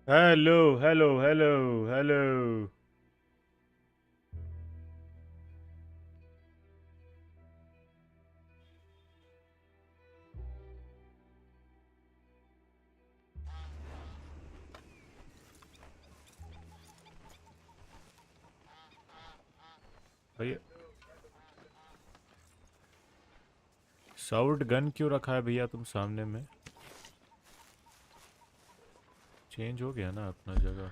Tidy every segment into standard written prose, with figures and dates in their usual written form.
Hello, hello, hello, hello. भैया साउट gun क्यों रखा है भैया तुम सामने में? चेंज हो गया ना अपना जगह?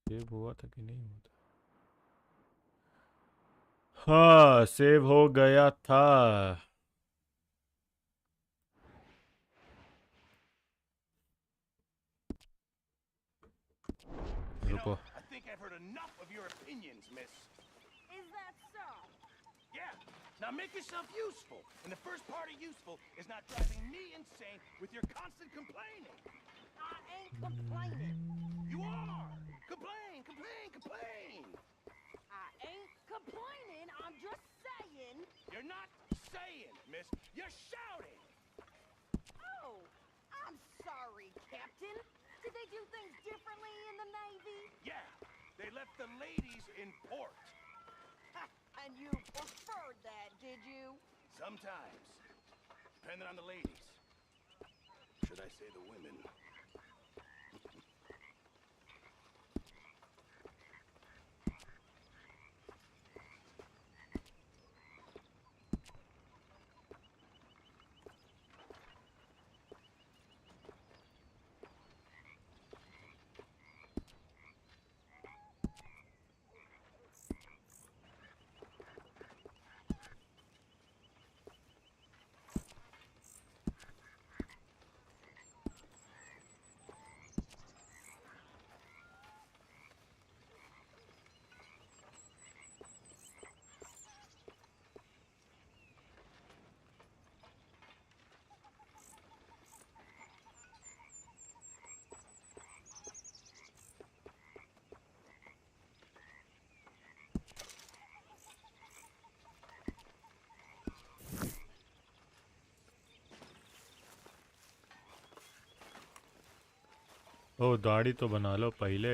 सेव हुआ था कि नहीं हुआ था? हाँ, सेव हो गया था। रुको। I think I've heard enough of your opinions, miss. Is that so? Yeah. Now make yourself useful. And the first part of useful is not driving me insane with your constant complaining. I ain't complaining. You are! Complain, complain, complain! I ain't complaining. I'm just saying. You're not saying, miss. You're shouting! Oh, I'm sorry, Captain. Did they do things differently in the Navy? Yeah. They left the ladies in port. Ha, and you preferred that, did you? Sometimes. Depending on the ladies. Should I say the women? ओ दाढ़ी तो बना लो पहले।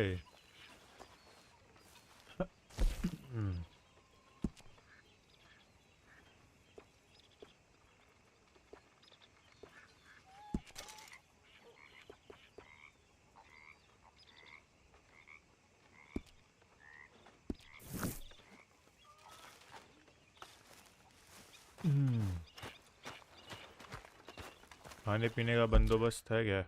खाने पीने का बंदोबस्त है क्या?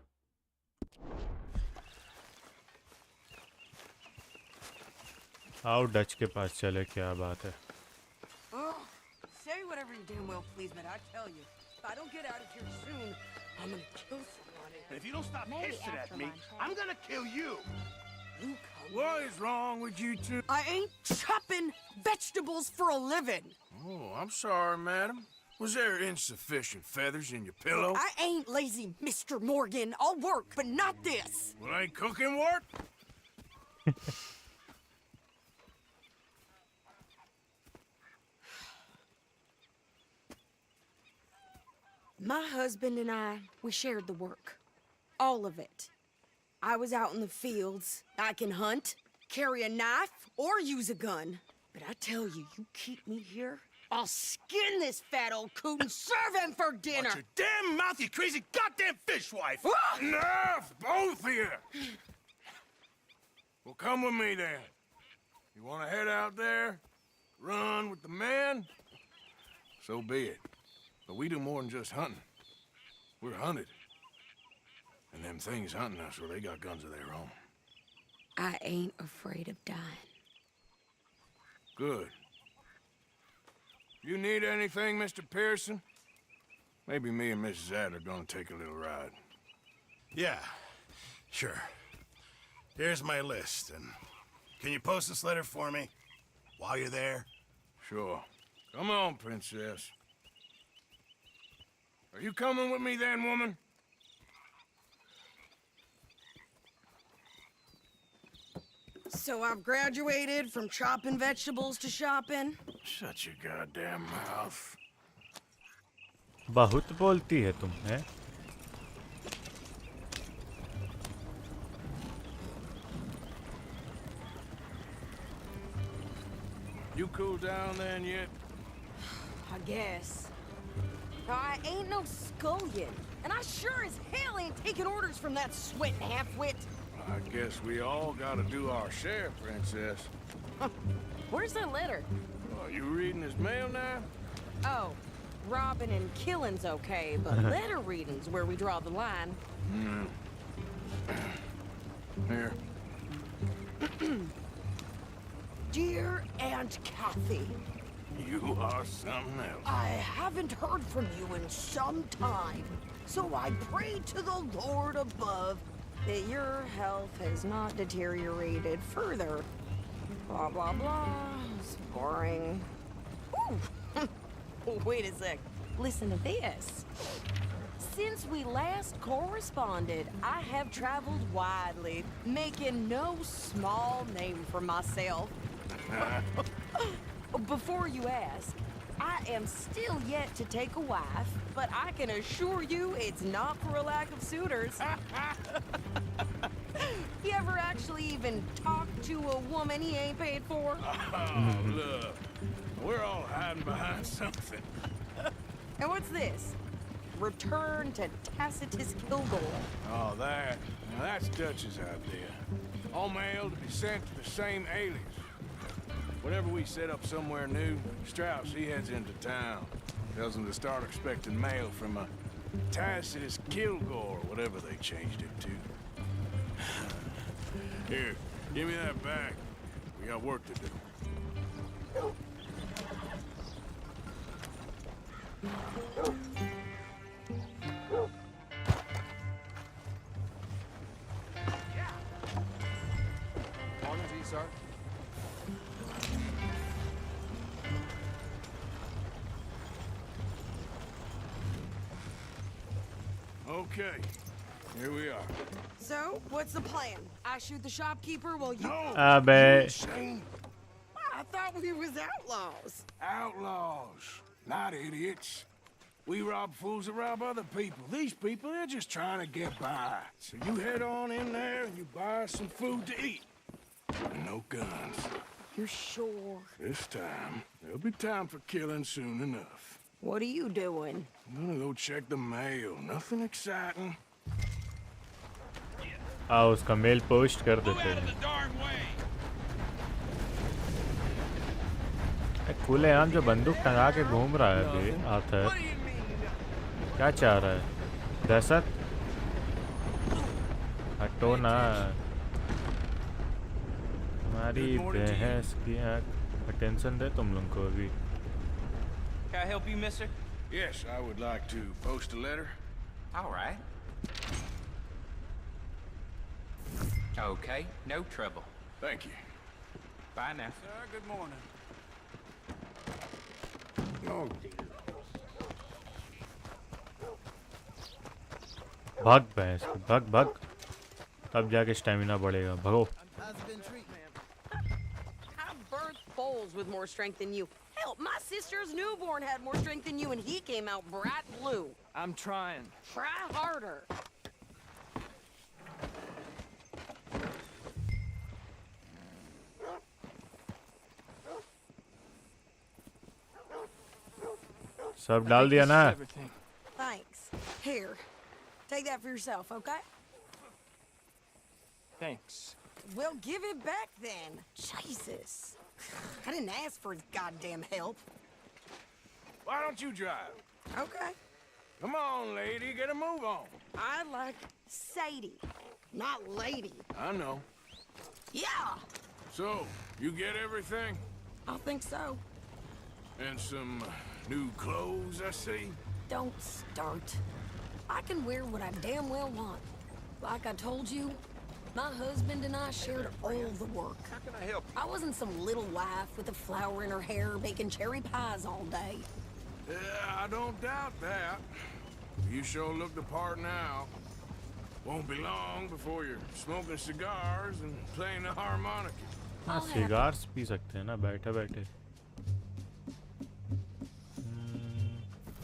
आओ डच के पास चले, क्या बात है? Oh, say whatever you damn well please, but I tell you, if I don't get out of here soon, I'm gonna kill someone. And if you don't stop Maybe hissing at after me, lunch, huh? I'm gonna kill you! You come. What is wrong with you two? I ain't chopping vegetables for a living. Oh, I'm sorry, madam. Was there insufficient feathers in your pillow? I ain't lazy, Mr. Morgan. I'll work, but not this. Well, ain't cooking work? My husband and I, we shared the work. All of it. I was out in the fields. I can hunt, carry a knife, or use a gun. But I tell you, you keep me here, I'll skin this fat old coot and serve him for dinner. Watch your damn mouth, you crazy goddamn fishwife! Ah! Enough, both of you! Well, come with me then. You want to head out there, run with the men? So be it. But we do more than just hunting. We're hunted. And them things hunting us, well, they got guns of their own. I ain't afraid of dying. Good. You need anything, Mr. Pearson? Maybe me and Mrs. Adler are gonna take a little ride. Yeah, sure. Here's my list, and can you post this letter for me? While you're there? Sure. Come on, princess. Are you coming with me then, woman? So I've graduated from chopping vegetables to shopping. Shut your goddamn mouth. बहुत बोलती है तुम, हैं? You cool down then yet? I guess. I ain't no scullion, and I sure as hell ain't taking orders from that sweating half-wit. I guess we all gotta do our share, Princess. Where's that letter? Oh, you reading his mail now? Oh, robbing and killing's okay, but letter reading's where we draw the line. Here. Dear Aunt Kathy, You are something else. I haven't heard from you in some time, so I pray to the Lord above that your health has not deteriorated further. Blah, blah, blah. It's boring. Ooh. Wait a sec. Listen to this. Since we last corresponded, I have traveled widely, making no small name for myself. Before you ask, I am still yet to take a wife, but I can assure you it's not for a lack of suitors. You ever actually even talk to a woman he ain't paid for? Oh, look. We're all hiding behind something. And what's this? Return to Tacitus Kilgore. Oh, that. Now that's Dutch's idea. All mail to be sent to the same alias. Whenever we set up somewhere new, Strauss, he heads into town. Tells them to start expecting mail from a Tacitus Kilgore, whatever they changed it to. Here, give me that back. We got work to do. Morning to you, sir. Okay, here we are. So, what's the plan? I shoot the shopkeeper while you... No! Abe. Insane I thought we was outlaws. outlaws, not idiots. We rob fools that rob other people. These people, they're just trying to get by. So you head on in there and you buy some food to eat. And no guns. You're sure? This time, there'll be time for killing soon enough. What are you doing? I'm gonna go check the mail. Nothing exciting. उसका mail post कर देते हैं खुलेआम जो बंदूक टंगा के घूम रहा है अभी आथर क्या चाह रहा है दहशत हटो ना हमारी बहस की अटेंशन दे तुम लोग को अभी Can I help you, mister? Yes, I would like to post a letter. All right. Okay, no trouble. Thank you. Bye now. Sir, good morning. Oh, भाग भैंस भाग भाग अब जाके स्टैमिना बढ़ेगा भागो I birthed foals with more strength than you. Hell, my sister's newborn had more strength than you, and he came out bright blue. I'm trying. Try harder. सब डाल दिया ना Everything. Thanks. Here, take that for yourself, okay? Thanks. Well, give it back then. Jesus. I didn't ask for his goddamn help. why don't you drive? Okay. Come on, lady, get a move on. I like Sadie, not lady. I know. Yeah, So, you get everything? I think so. And some new clothes, I see? Don't start. I can wear what I damn well want. Like I told you, my husband and I shared all the work. How can I help I wasn't some little wife with a flower in her hair making cherry pies all day. Yeah, I don't doubt that. You sure look the part now. Won't be long before you're smoking cigars and playing the harmonica. हाँ cigars P सकते हैं ना बैठे बैठे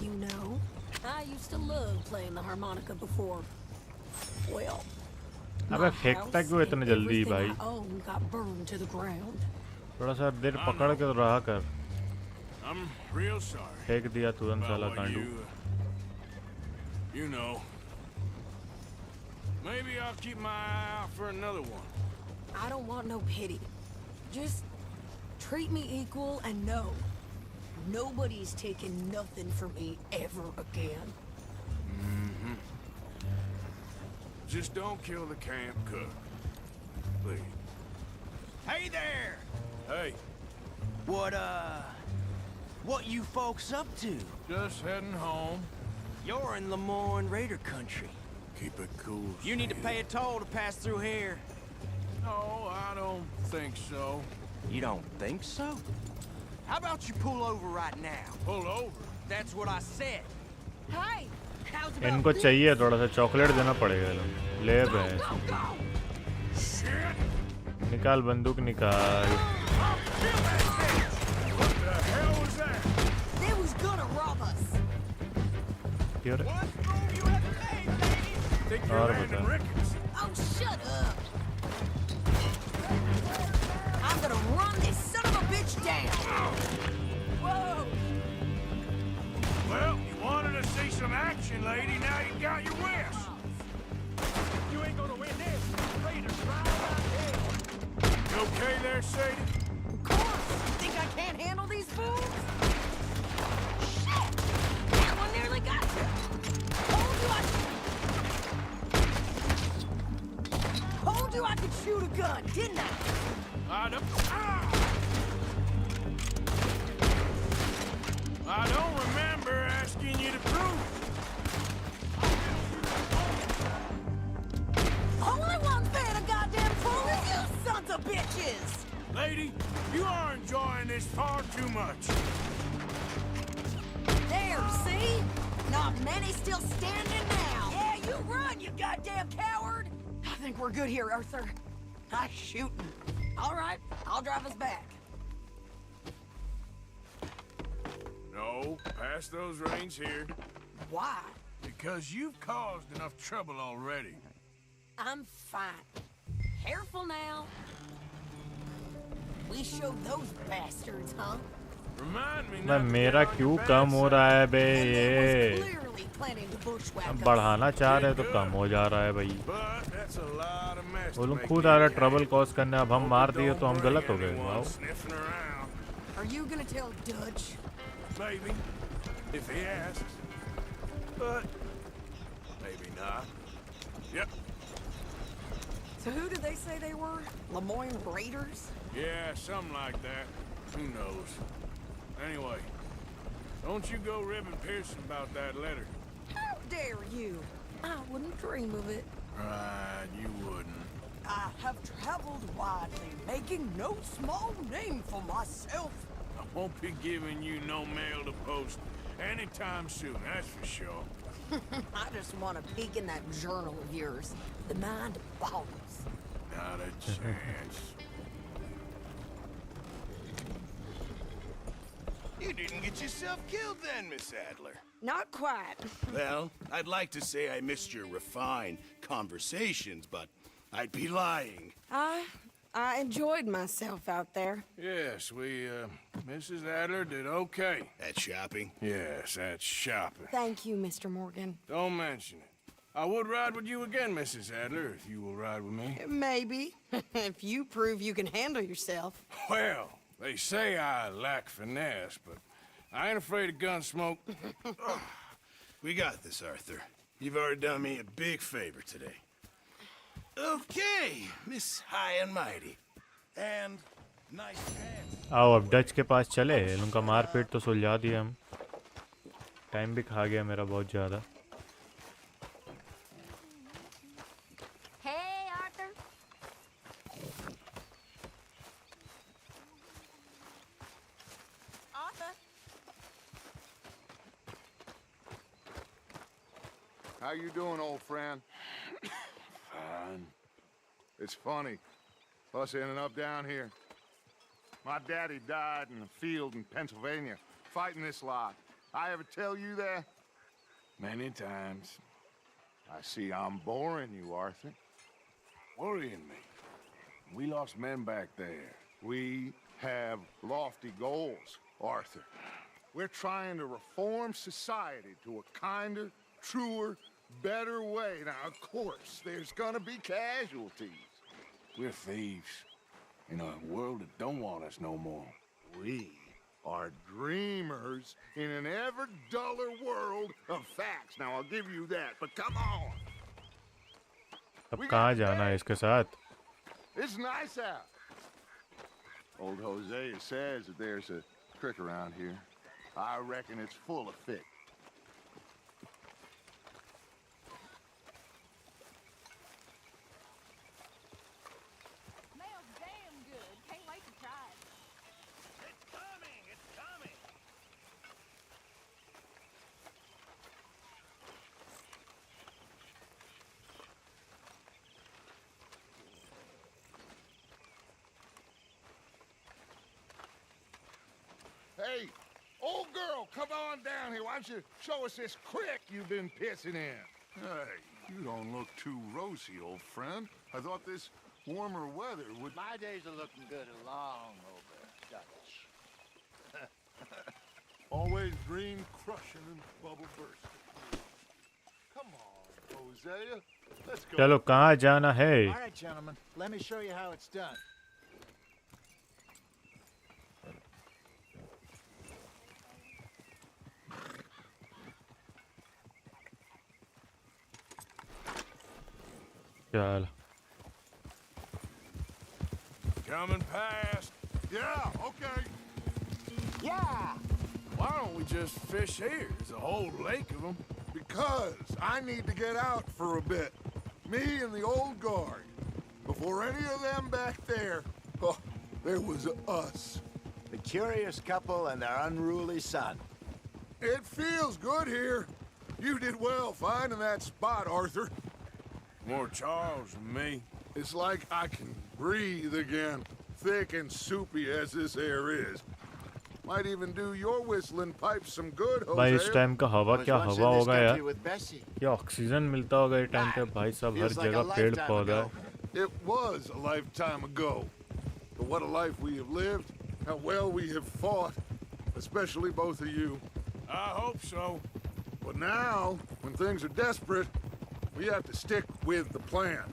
You know, I used to love playing the harmonica before. Well, अबे my फेंकता house क्यों इतने and जल्दी everything भाई I owned got burned to the ground. थोड़ा सा देर पकड़ के रहा कर। I'm real sorry. फेंक दिया तुरंत about साला what गांडू। you know. Maybe I'll keep my eye out for another one. I don't want no pity. Just treat me equal and know nobody's taking nothing from me ever again. Just don't kill the camp cook. Please. Hey there! Hey, What you folks up to? just heading home. You're in Lemoyne Raider country. Keep it cool. You need to pay a toll to pass through here. No, I don't think so. You don't think so? How about you pull over right now? Pull over. That's what I said. Hey, how's about इनको this? चाहिए थोड़ा सा chocolate देना पड़ेगा। ले Go, भैंस, go, go! Shit! निकाल बंदूक निकाल। What the hell was that? They was gonna rob us. क्यों रे? Think और you're बता। landing Ricketts? Oh, shut up! I'm gonna run this son of a bitch down! Whoa! Well, you wanted to see some action, lady. Now you got your wish. You ain't gonna win this. Raiders right about here. You okay there, Sadie? Of course! You think I can't handle these fools? Shit! That one nearly got you! Told you I could shoot a gun, didn't I? I don't remember asking you to prove. Only one fan of goddamn fool is you sons of bitches! Lady, you are enjoying this far too much. There, see? Not many still standing now. Yeah, you run, you goddamn coward! I think we're good here, Arthur. Nice shooting. All right, I'll drive us back. No, pass those reins here. Why? Because you've caused enough trouble already. I'm fine. Careful now. We showed those bastards, huh? Remind me मैं not to मेरा get on क्यों your come bad हो side. रहा है बे And they ये? was clearly planning to bushwhack अब us. बढ़ाना चाह रहे तो कम हो जा रहा है भाई। But that's a lot of mess वो to लोग make खुद you आ रहे happy. ट्रबल कॉज करने, अब हम मार दिए तो हम Don't गलत हो bring गए। anyone wow. sniffing around. Are you gonna tell Dutch? Maybe, if he asks. But maybe not. Yep. So who did they say they were? Lemoyne Raiders? Yeah, something like that. Who knows? Anyway, don't you go ribbing Pearson about that letter. How dare you? I wouldn't dream of it. Right, you wouldn't. I have traveled widely, making no small name for myself. I won't be giving you no mail to post anytime soon, that's for sure. I just want to peek in that journal of yours. The mind boggles. Not a chance. You didn't get yourself killed then, Miss Adler. Not quite. Well, I'd like to say I missed your refined conversations, but I'd be lying. I enjoyed myself out there. Yes, Mrs. Adler did okay. At shopping? Yes, that's shopping. Thank you, Mr. Morgan. Don't mention it. I would ride with you again, Mrs. Adler, if you will ride with me. Maybe. If you prove you can handle yourself. Well, they say I lack finesse, but I ain't afraid of gun smoke. We got this, Arthur. You've already done me a big favor today. Okay, Miss High and Mighty. And nice pants. आओ अब Dutch के पास चले, उनका मारपीट तो सुलझा दिया हम। टाइम भी खा गया मेरा बहुत ज़्यादा। Hey, Arthur. Arthur? How you doing, old friend? Fine. It's funny, us ending up down here. My daddy died in a field in Pennsylvania, fighting this lot. I ever tell you that? Many times. I see I'm boring you, Arthur. Worrying me. We lost men back there. We have lofty goals, Arthur. We're trying to reform society to a kinder, truer, better way. Now, of course, there's gonna be casualties. We're thieves in a world that don't want us no more. We are dreamers in an ever duller world of facts. Now, I'll give you that, but come on. अब कहाँ जाना है इसके साथ? It's nice out. Old Hosea says that there's a creek around here. I reckon it's full of fish. Smells damn good. Can't wait to try it. It's coming! It's coming! Hey, old girl, come on down here. Why don't you show us this creek you've been pissing in? Hey, you don't look too rosy, old friend. I thought this warmer weather would... My days are looking good along over, Dutch. Always green crushing and bubble bursting. Come on, Hosea. Let's go. चलो कहाँ जाना है? All right, gentlemen, let me show you how it's done. चल Coming past. Yeah, okay. Yeah! Why don't we just fish here? There's a whole lake of them. Because I need to get out for a bit. Me and the old guard. Before any of them back there, oh, there was us. The curious couple and their unruly son. It feels good here. You did well finding that spot, Arthur. More Charles than me. It's like I can breathe again, thick and soupy as this air is. Might even do your whistling pipes some good, भाई इस Hosea. Time का हवा Was क्या once हवा in this होगा यार? country with Bessie. क्या oxygen मिलता होगा इस टाइम पे? भाई सब हर Feels like a जगह पेड़ lifetime पौधा ago. है. It was a lifetime ago. But what a life we have lived, how well we have fought, especially both of you. I hope so. But now, when things are desperate, we have to stick with the plan.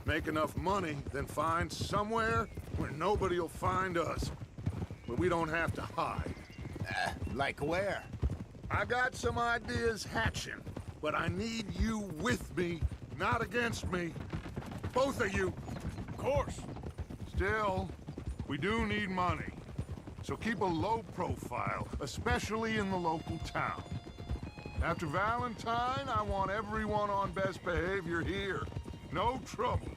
Make enough money, then find somewhere where nobody will find us. Where we don't have to hide. Like where? I got some ideas hatching, but I need you with me, not against me. Both of you. Of course. Still, we do need money. So keep a low profile, especially in the local town. After Valentine, I want everyone on best behavior here. No trouble.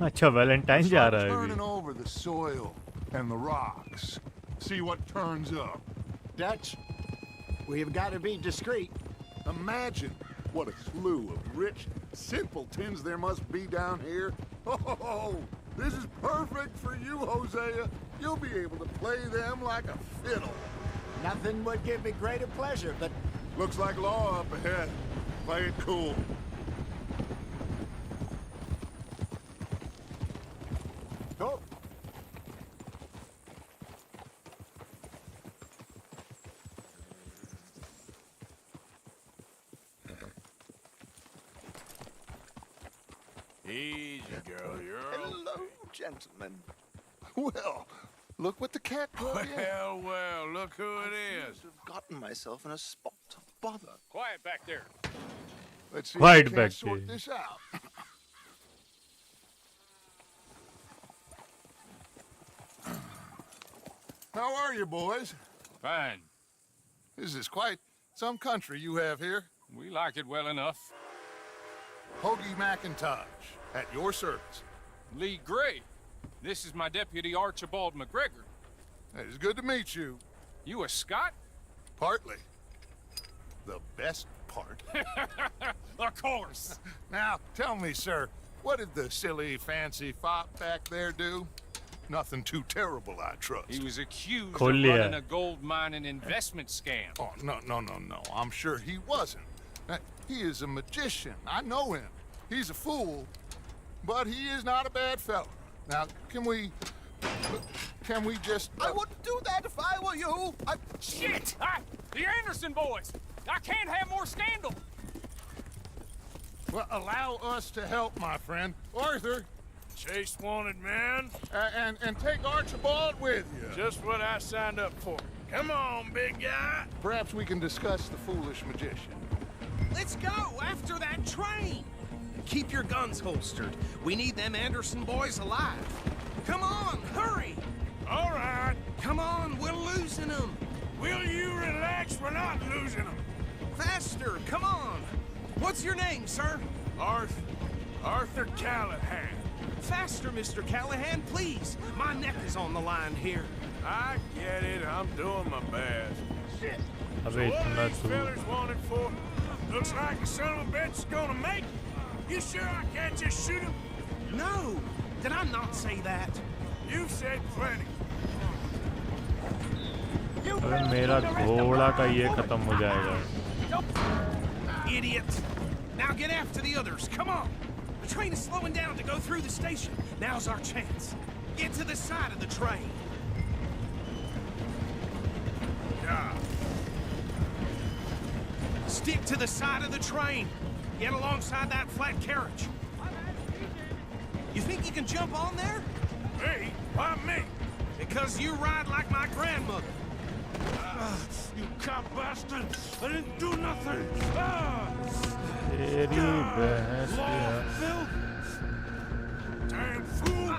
अच्छा Valentine जा Start रहा है turning अभी. over the soil and the rocks. See what turns up. Dutch, we've got to be discreet. Imagine what a slew of rich simpletons there must be down here. Oh, this is perfect for you, Hosea. You'll be able to play them like a fiddle. Nothing would give me greater pleasure, but Looks like law up ahead. Play it cool. oh, Easy, girl. You're hello, gentlemen. Well, look what the cat brought in. well, look who it is. I've gotten myself in a spot of bother. Quiet back there. Let's see Quiet if we can't back sort there. this out. How are you, boys? Fine. This is quite some country you have here. We like it well enough. Hoagie McIntosh, at your service. Lee Gray. This is my deputy Archibald McGregor. It's good to meet you. You a Scot? Partly. The best part. Of course. Now, tell me, sir, what did the silly, fancy fop back there do? Nothing too terrible, I trust. He was accused of खोल लिया. running a gold mining investment scam. Oh, no. I'm sure he wasn't. He is a magician. I know him. He's a fool, but he is not a bad fellow. Now, can we Can we just... I wouldn't do that if I were you. Shit! The Anderson boys! I can't have more scandal! Well, allow us to help, my friend. Arthur, Chase wanted man. and take Archibald with you. Just what I signed up for. Come on, big guy. Perhaps we can discuss the foolish magician. Let's go after that train. Keep your guns holstered. We need them Anderson boys alive. Come on, hurry. All right. Come on, we're losing them. Will you relax? We're not losing them. Faster, come on. What's your name, sir? Arthur Callahan. Faster, Mr. Callahan, please. My neck is on the line here. I get it. I'm doing my best. Shit. अबे So what इतना are these तू fellas wanted for? Looks like the son of a bitch is gonna make it. You sure I can't just shoot him? No. Did I not say that? You've said plenty. अबे मेरा घोड़ा का ये खत्म हो जाएगा Idiot. Now get after the others. Come on. The train is slowing down to go through the station. Now's our chance. Get to the side of the train. Stick to the side of the train. Get alongside that flat carriage. You think you can jump on there? Hey, why me? Because you ride like my grandmother. You cop bastard! I didn't do nothing! तेरी बहस Damn fool!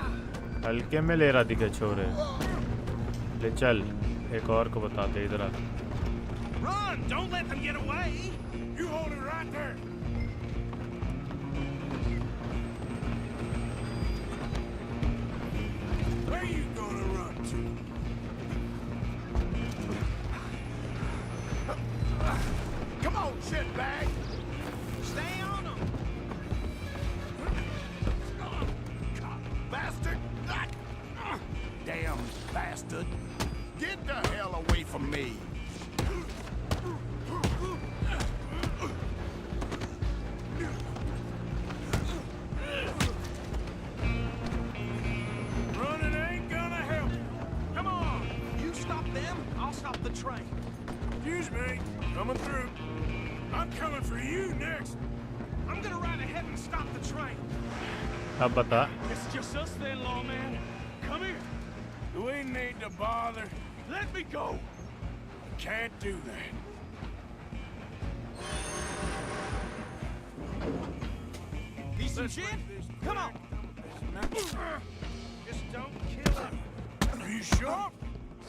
हल्के में ले रहा दिखे छोरे ले चल एक और को बताते इधर आ Run! Don't let them get away! You hold it right there! Where you gonna run to? Come on, shitbag! Stay on them! Bastard! Damn bastard! Get the hell away from me! Running ain't gonna help. Come on! You stop them, I'll stop the train. Excuse me, coming through. I'm coming for you next. I'm gonna ride ahead and stop the train. अब बता It's just us then, lawman. Come here. Do we need to bother? Let me go. Can't do that. Decent shit? Come on! Just don't kill him. Are you sure?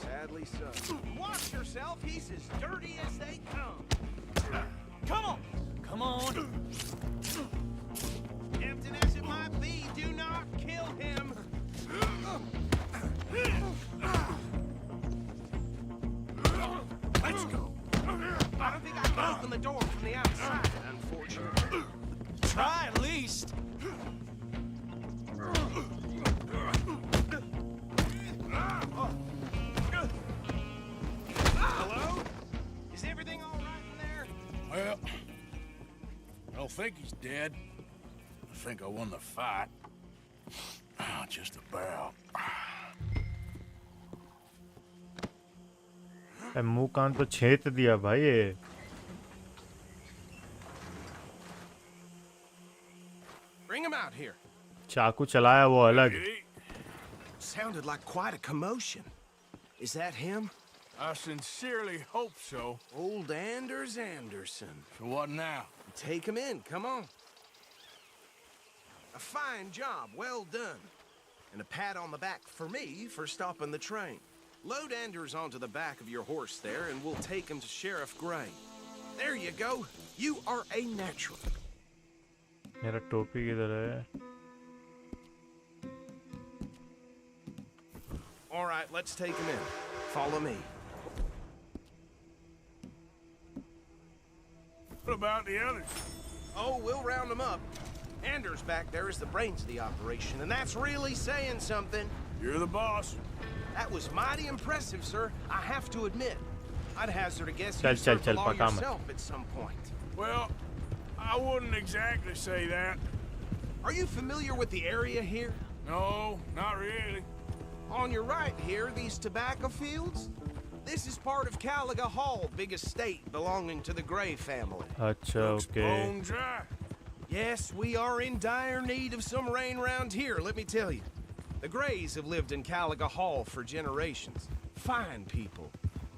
Sadly so. Watch yourself, he's as dirty as they come. Come on. Come on. Tempting as it might be, do not kill him. Let's go. I don't think I can open the door from the outside, unfortunately. Try at least. Hello? Is everything all right in there? Well, I don't think he's dead. I think I won the fight. Just about. मुंह कान तो छेद दिया भाई ये Bring him out here. चाकू चलाया वो अलग Sounded like quite a commotion. Is that him? I sincerely hope so. Old Anders Anderson. So what now? Take him in, come on. A fine job, well done. And a pat on the back for me for stopping the train. Load Anders onto the back of your horse there, and we'll take him to Sheriff Gray. There you go. You are a natural. मेरा टोपी किधर है All right, let's take him in. Follow me. What about the others? Oh, we'll round them up. Anders back there is the brains of the operation, and that's really saying something. You're the boss. That was mighty impressive, sir. I have to admit. I'd hazard a guess Chal, you served chal, the law paka mat. yourself at some point. Well, I wouldn't exactly say that. Are you familiar with the area here? No, not really. On your right here, these tobacco fields. This is part of Caliga Hall, big estate belonging to the Gray family. अच्छा okay Bone dry. Yes, we are in dire need of some rain around here, let me tell you. The Grays have lived in Caliga Hall for generations. Fine people.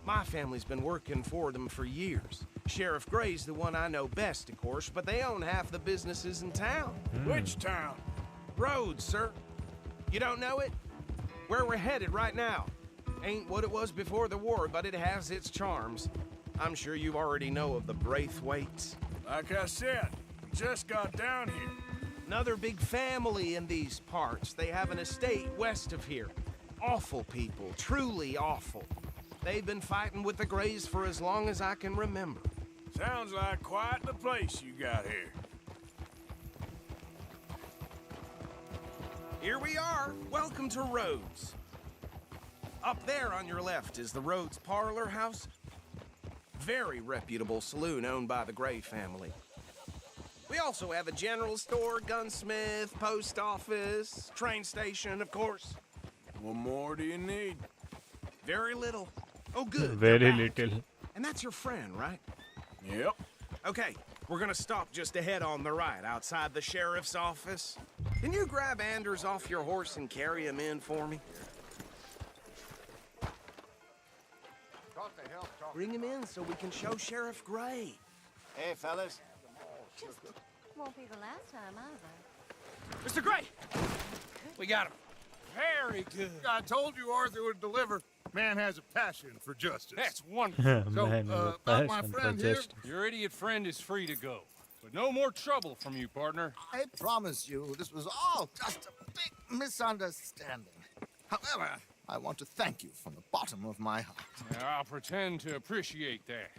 My family's been working for them for years. Sheriff Gray's the one I know best, of course, but they own half the businesses in town. Which town? Rhodes, sir. You don't know it? Where we're headed right now. Ain't what it was before the war, but it has its charms. I'm sure you already know of the Braithwaites. Like I said, just got down here. Another big family in these parts. They have an estate west of here. Awful people, truly awful. They've been fighting with the Grays for as long as I can remember. Sounds like quite the place you got here. Here we are. Welcome to Rhodes. Up there on your left is the Rhodes Parlor House. Very reputable saloon owned by the Gray family. We also have a general store, gunsmith, post office, train station, of course. What more do you need? Very little. Oh, good. very you're back. little And that's your friend, right? Yep. Okay, we're gonna stop just ahead on the right, outside the sheriff's office. Can you grab Anders off your horse and carry him in for me? Bring him in so we can show Sheriff Gray. Hey, fellas. Just won't be the last time either. Mr. Gray! We got him. Very good. I told you Arthur would deliver. Man has a passion for justice. That's wonderful. So, man with a about my passion for friend here? justice. Your idiot friend is free to go. But no more trouble from you, partner. I promise you this was all just a big misunderstanding. However, I want to thank you from the bottom of my heart. Now, I'll pretend to appreciate that.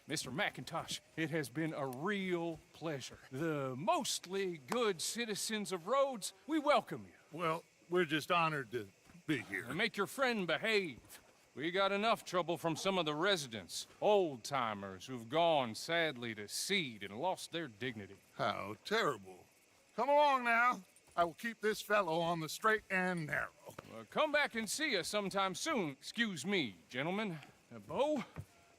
Mr. McIntosh, it has been a real pleasure. The mostly good citizens of Rhodes, we welcome you. Well, we're just honored to be here. And make your friend behave. We got enough trouble from some of the residents, old-timers who've gone, sadly, to seed and lost their dignity. How terrible. Come along now. I will keep this fellow on the straight and narrow. Come back and see us sometime soon. Excuse me, gentlemen. Bo,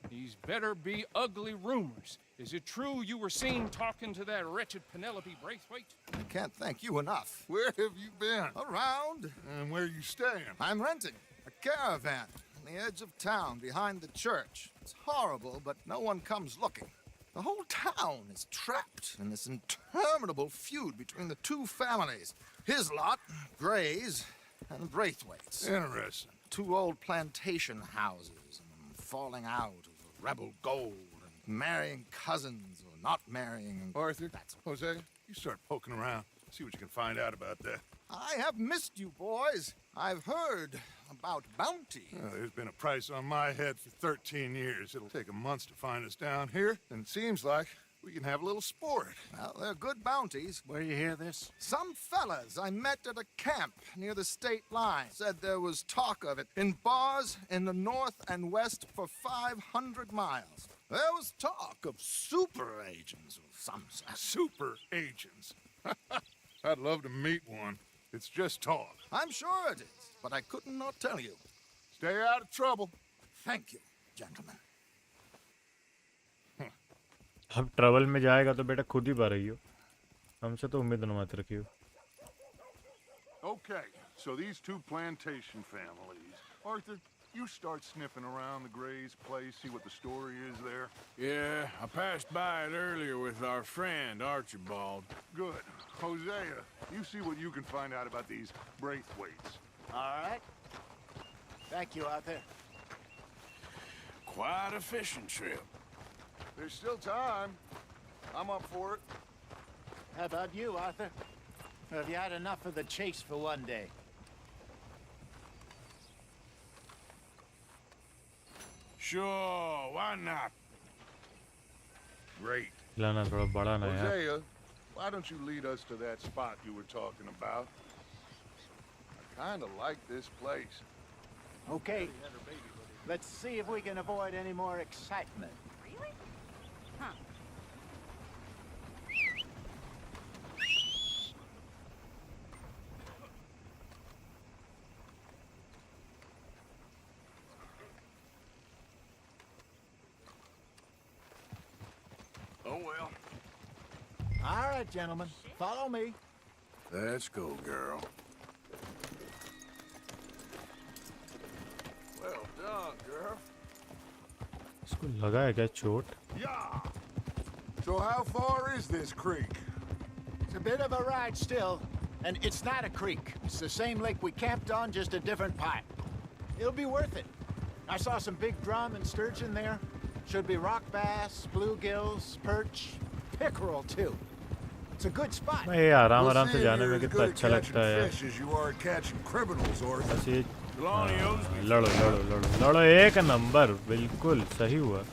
these better be ugly rumors. Is it true you were seen talking to that wretched Penelope Braithwaite? I can't thank you enough. Where have you been? Around. And where you staying? I'm renting a caravan on the edge of town behind the church. It's horrible, but no one comes looking. The whole town is trapped in this interminable feud between the two families. His lot, Gray's, and Braithwaite's. Interesting. Two old plantation houses, and falling out of rebel gold, and marrying cousins or not marrying. Arthur, Jose, you start poking around. See what you can find out about that. I have missed you, boys. I've heard about bounty. There's been a price on my head for 13 years. It'll take a month to find us down here, and it seems like we can have a little sport. Well, they're good bounties. Where you hear this? Some fellas I met at a camp near the state line said there was talk of it in bars in the north and west for 500 miles. There was talk of super agents of some sort. Super agents. I'd love to meet one. It's just talk. I'm sure it is, but I couldn't not tell you. Stay out of trouble. Thank you, gentlemen. अब trouble में जाएगा तो बेटा खुद ही पा रही हो हमसे तो उम्मीद न मत रखियो Okay, so these two plantation families. Arthur, you start sniffing around the Gray's place, see what the story is there. Yeah, I passed by it earlier with our friend, Archibald. Good. Hosea, you see what you can find out about these Braithwaites. All right. Thank you, Arthur. Quite a fishing trip. There's still time. I'm up for it. How about you, Arthur? Or have you had enough of the chase for one day? Sure, why not? Great. लाना थोड़ा बड़ा ना यार Hosea, why don't you lead us to that spot you were talking about? I kind of like this place. Okay. Let's see if we can avoid any more excitement. Really? Huh. well. All right, gentlemen. Follow me. Let's go, girl. Well done, girl. इसको लगा है क्या चोट? Yeah. So how far is this creek? It's a bit of a ride still, and it's not a creek. It's the same lake we camped on, just a different pipe. It'll be worth it. I saw some big drum and sturgeon there. Should be rock bass, bluegills, perch, pickerel too. It's a good spot. मैं आराम We'll आराम see से if जाने you're में as कितना good at अच्छा catching लगता है यार. fish as you are at catching criminals, Arthur. बस ये Trelawney owes me. लड़ो लड़ो लड़ो लड़ो एक नंबर बिल्कुल सही हुआ.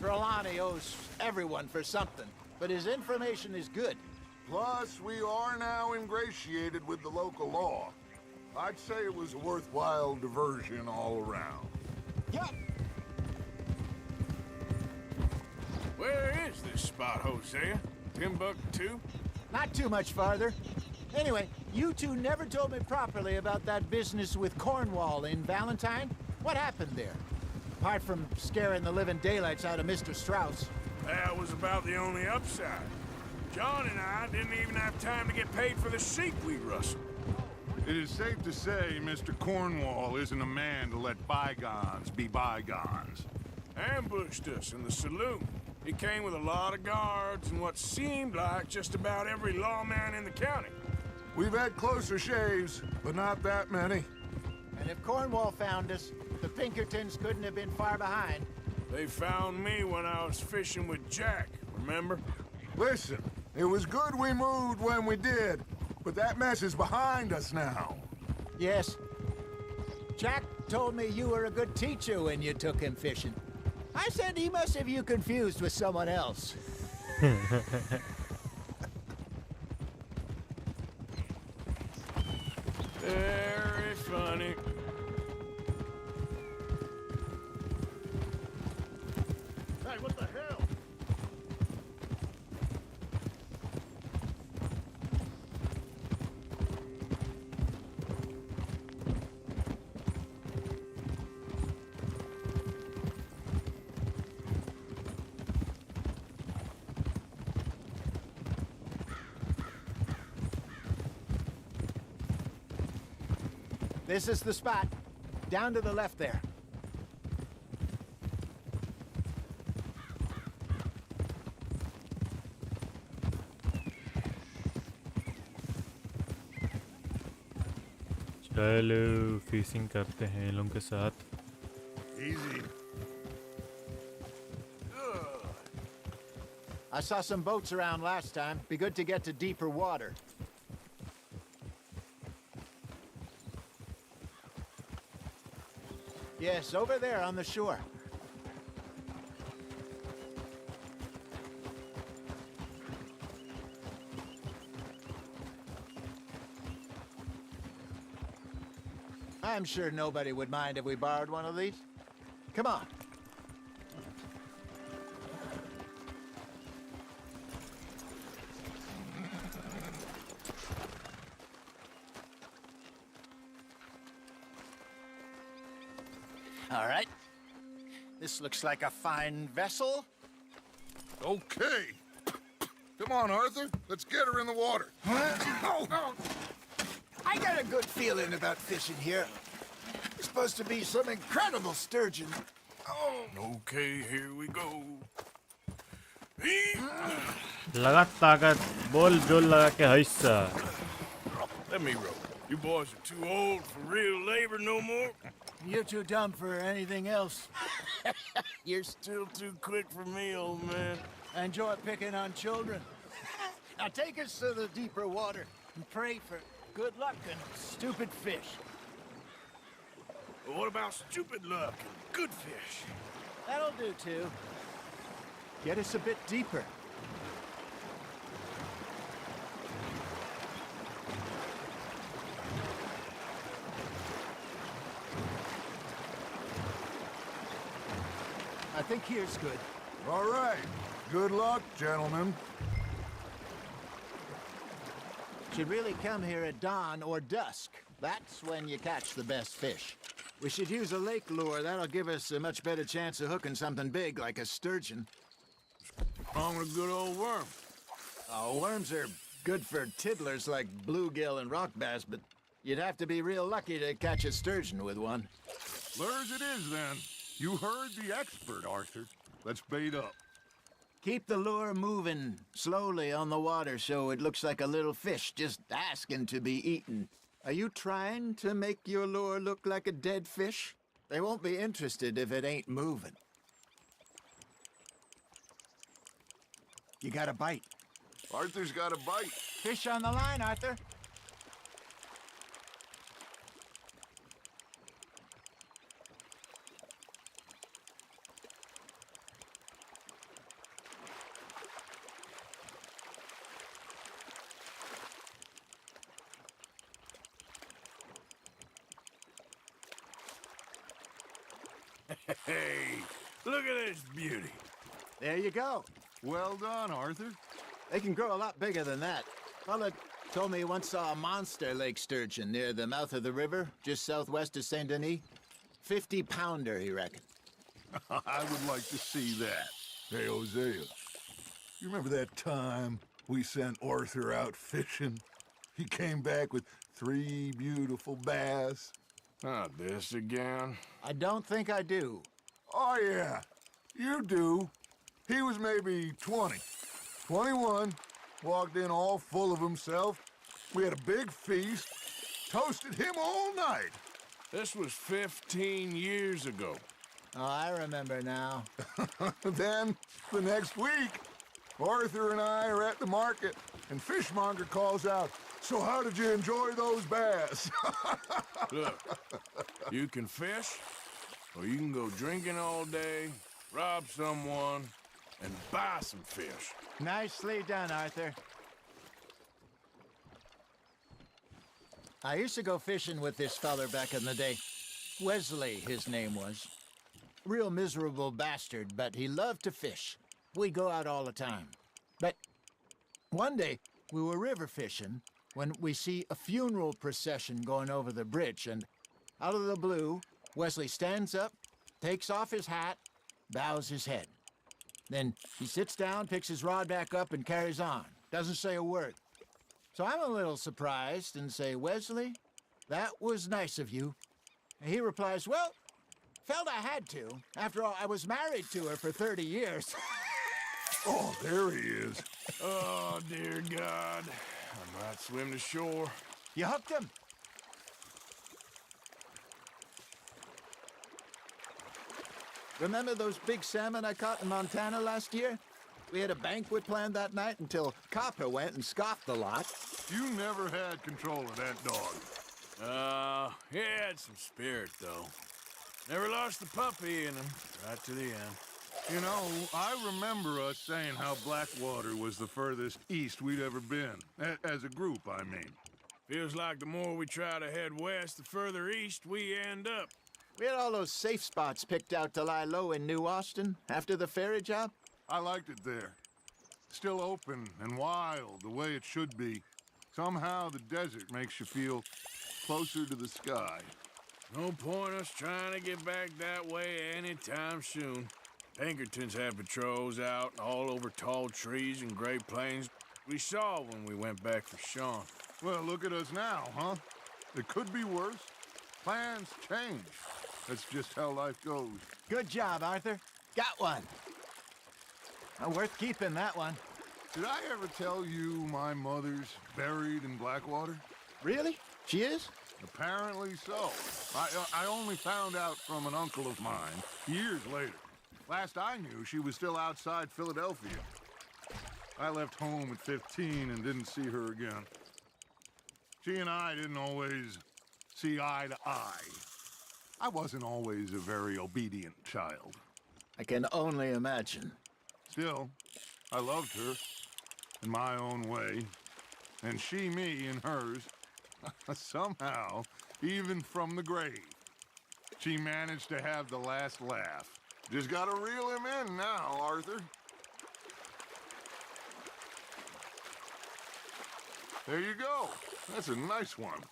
Trelawney owes everyone for something, but his information is good. Plus, we are now ingratiated with the local law. I'd say it was a worthwhile diversion all around. Yup. Where is this spot, Hosea? Timbuktu? Not too much farther. Anyway, you two never told me properly about that business with Cornwall in Valentine. What happened there? Apart from scaring the living daylights out of Mr. Strauss. That was about the only upside. John and I didn't even have time to get paid for the sheep we rustled. It is safe to say Mr. Cornwall isn't a man to let bygones be bygones. Ambushed us in the saloon. He came with a lot of guards and what seemed like just about every lawman in the county. We've had closer shaves, but not that many. And if Cornwall found us, the Pinkertons couldn't have been far behind. They found me when I was fishing with Jack, remember? Listen, it was good we moved when we did, but that mess is behind us now. Yes. Jack told me you were a good teacher when you took him fishing. I said he must have you confused with someone else. Very funny. Hey, what the hell? This is the spot. Down to the left there. चलो fishing करते हैं इन लोगों के साथ. Easy. I saw some boats around last time. Be good to get to deeper water. Yes, over there on the shore. I'm sure nobody would mind if we borrowed one of these. Come on. All right. This looks like a fine vessel. Okay. Come on, Arthur. Let's get her in the water. Oh. I got a good feeling about fishing here. It's supposed to be some incredible sturgeon. Oh. Okay, here we go. लगा ताकत बोल जोल लगा के हिस्सा. Let me row. You boys are too old for real labor no more. You're too dumb for anything else. You're still too quick for me, old man. I enjoy picking on children. Now take us to the deeper water and pray for good luck and stupid fish. But what about stupid luck and good fish? That'll do too. Get us a bit deeper. I think here's good. All right. Good luck, gentlemen. Should really come here at dawn or dusk. That's when you catch the best fish. We should use a lake lure. That'll give us a much better chance of hooking something big like a sturgeon. wrong with a good old worm? Oh, worms are good for tiddlers like bluegill and rock bass, but you'd have to be real lucky to catch a sturgeon with one. Lures it is, then. You heard the expert, Arthur. Let's bait up. Keep the lure moving slowly on the water so it looks like a little fish just asking to be eaten. Are you trying to make your lure look like a dead fish? They won't be interested if it ain't moving. You got a bite. Arthur's got a bite. Fish on the line, Arthur. Hey, look at this beauty. There you go. Well done, Arthur. They can grow a lot bigger than that. Fella told me he once saw a monster lake sturgeon near the mouth of the river, just southwest of Saint Denis. 50-pounder, he reckoned. I would like to see that. Hey, Hosea, you remember that time we sent Arthur out fishing? He came back with 3 beautiful bass. Not this again. I don't think I do. Oh, yeah, you do. He was maybe 20, 21, walked in all full of himself. We had a big feast, toasted him all night. This was 15 years ago. Oh, I remember now. Then, the next week, Arthur and I are at the market, and Fishmonger calls out, "So how did you enjoy those bass?" Look, you can fish, or you can go drinking all day, rob someone, and buy some fish. Nicely done, Arthur. I used to go fishing with this feller back in the day. Wesley, his name was. Real miserable bastard, but he loved to fish. We'd go out all the time. But one day, we were river fishing when we see a funeral procession going over the bridge, and out of the blue, Wesley stands up, takes off his hat, bows his head. Then he sits down, picks his rod back up, and carries on. Doesn't say a word. So I'm a little surprised and say, "Wesley, that was nice of you." And he replies, "Well, felt I had to. After all, I was married to her for 30 years. Oh, there he is. Oh, dear God. I might swim to shore. You hooked him? Remember those big salmon I caught in Montana last year? We had a banquet planned that night until Copper went and scoffed the lot. You never had control of that dog. He had some spirit, though. Never lost the puppy in him, right to the end. You know, I remember us saying how Blackwater was the furthest east we'd ever been. As a group, I mean. Feels like the more we try to head west, the further east we end up. We had all those safe spots picked out to lie low in New Austin after the ferry job. I liked it there. Still open and wild, the way it should be. Somehow the desert makes you feel closer to the sky. No point us trying to get back that way anytime soon. Pinkertons had patrols out all over tall trees and Great Plains. We saw when we went back for Sean. Well, look at us now, huh? It could be worse. Plans change. That's just how life goes. Good job, Arthur. Got one. Worth keeping, that one. Did I ever tell you my mother's buried in Blackwater? Really? She is? Apparently so. I only found out from an uncle of mine years later. Last I knew, she was still outside Philadelphia. I left home at 15 and didn't see her again. She and I didn't always see eye to eye. I wasn't always a very obedient child. I can only imagine. Still, I loved her in my own way, and she me in hers. Somehow, even from the grave, she managed to have the last laugh. Just gotta reel him in now, Arthur. There you go. That's a nice one.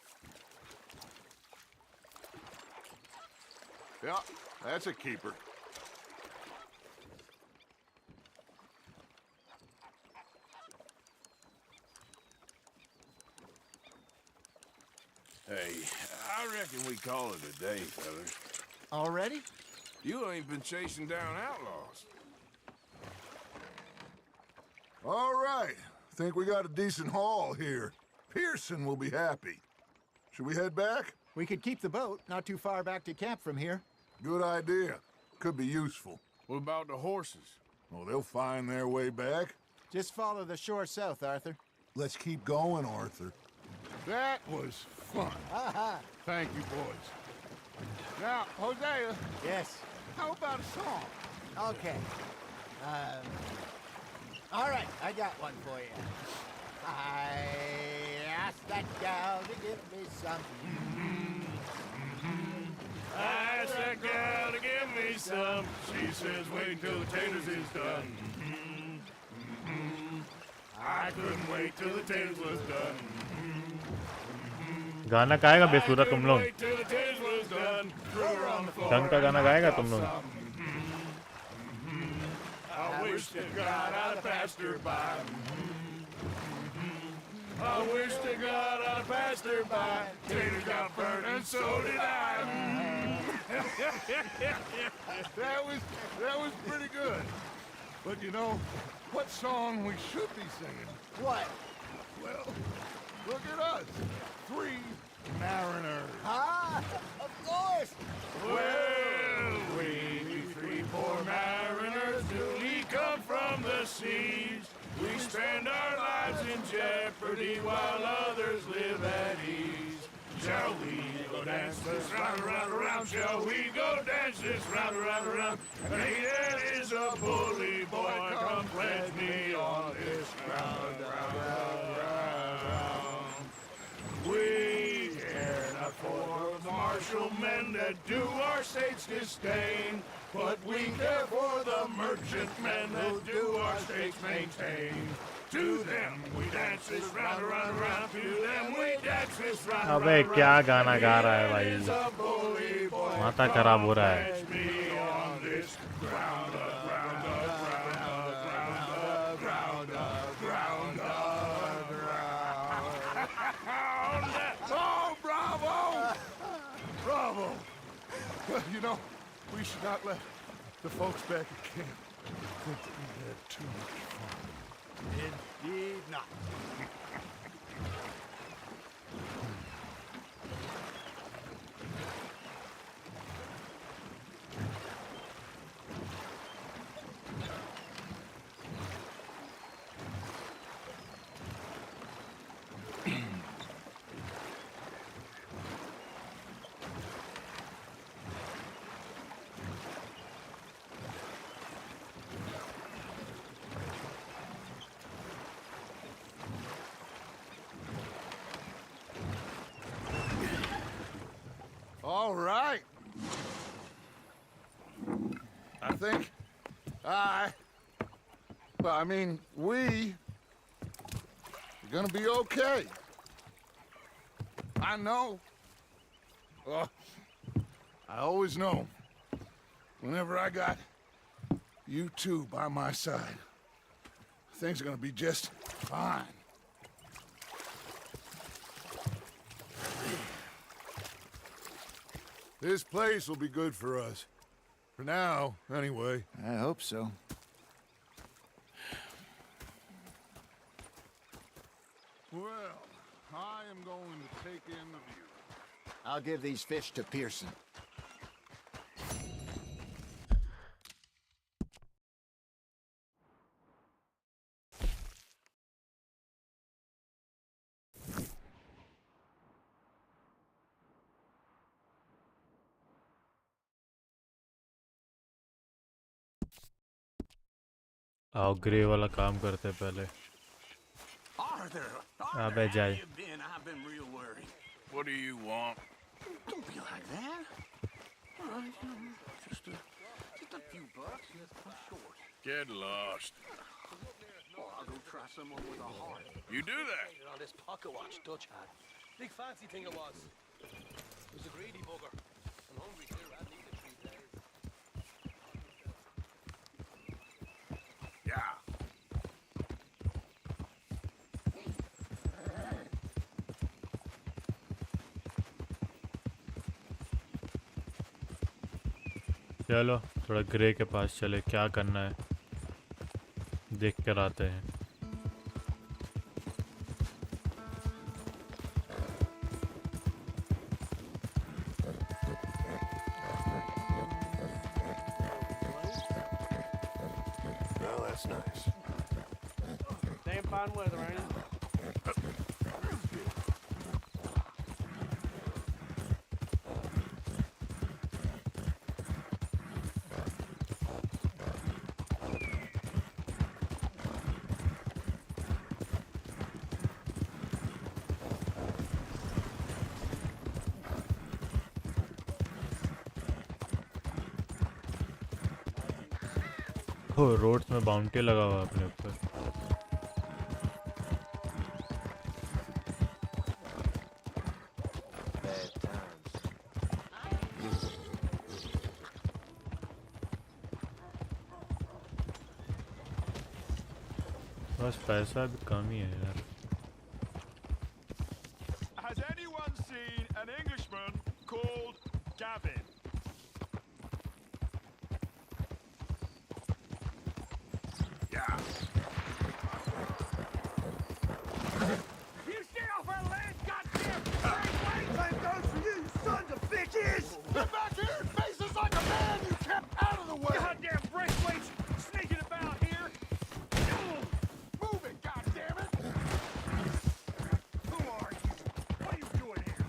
Yeah, that's a keeper. Hey, I reckon we call it a day, fellas. Already? You ain't been chasing down outlaws. All right. Think we got a decent haul here. Pearson will be happy. Should we head back? We could keep the boat not too far back to camp from here. Good idea. Could be useful. What about the horses? Oh, they'll find their way back. Just follow the shore south, Arthur. Let's keep going, Arthur. That was fun. Thank you, boys. Now, Hosea, Yes. how about a song? Okay. All right, I got one for you. I asked that gal to give me some. I asked that gal to give me some. She says wait till the taters is done. I couldn't wait till the taters was done. गाना गाएगा बेसुरा तुम लोग Wait till the taters was done. Threw her on the floor. ढंग का गाना गाएगा तुम लोग I wish to God I'd passed her by. I wish to God I'd passed her by. Tater got burned and so did I. That was pretty good. But you know, what song we should be singing? What? Well, look at us. 3 mariners. Ah, of course. Well, we 3 poor mariners, newly come from the seas. We spend our lives in jeopardy while others live at ease. Shall we go dance this round, around, around? Shall we go dance this round, around, around? Hey, that is a bully boy, come pledge me on this round, round, round, round. We care not for the martial men that do our state's disdain, but we care for the merchant men that do our state's maintain. To them we dance this round, around, around. To them we dance this round, अबे around, क्या around. गाना गा रहा है भाई Is a bully boy, माथा खराब हो रहा है pledge me on this ground, ground, ground, ground, ground, ground, ground. Oh, bravo! Bravo! Well, you know, we should not let the folks back at camp think that we had too much fun. Indeed not. All right. I think we are gonna be okay. I know. I always know. Whenever I got you two by my side, things are gonna be just fine. This place will be good for us. For now, anyway. I hope so. Well, I am going to take in the view. I'll give these fish to Pearson. आओ grey वाला काम करते पहले Arthur, अबे जाए you been? I've been real worried. What do you want? Don't be like that. Just a few bucks and it's cut short. Get lost. Oh, I'll go try someone with a heart. You do that. On this pocket watch Dutch had. Big fancy thing it was. It was a greedy bugger. I'm hungry too. I need a treat there. Yeah. चलो थोड़ा grey के पास चले, क्या करना है देख कर आते हैं। Well, that's nice. Damn fine weather, ain't it? हो रोड्स में बाउंटी लगा हुआ है अपने ऊपर। बस पैसा भी कम ही है यार। Has anyone seen an Englishman called Gavin? Yeah. You stay off our land, goddamn! Time goes for you, sons of bitches! Get back here and face us like a man, you kept out of the way! Goddamn breastplates sneaking about here! Move it, goddammit! Who are you? What are you doing here?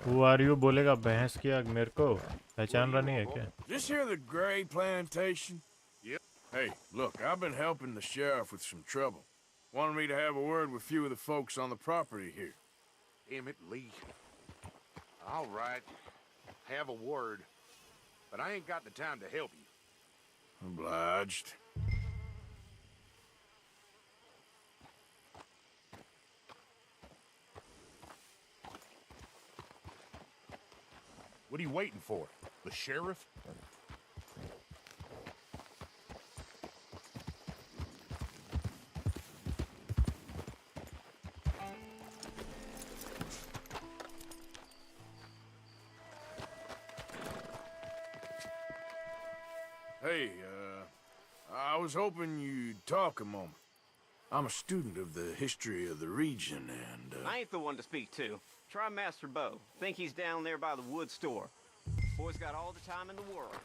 Who are you बोलेगा बहस किया मेरे को, पहचान रहा नहीं है क्या? This here the Gray plantation? Yep. Hey, look, I've been helping the sheriff with some trouble. Wanted me to have a word with a few of the folks on the property here. Damn it, Lee. All right. Have a word. But I ain't got the time to help you. Obliged. What are you waiting for? The sheriff? Hey, I was hoping you'd talk a moment. I'm a student of the history of the region, and, I ain't the one to speak to. Try Master Bo. Think he's down there by the wood store. Boy's got all the time in the world.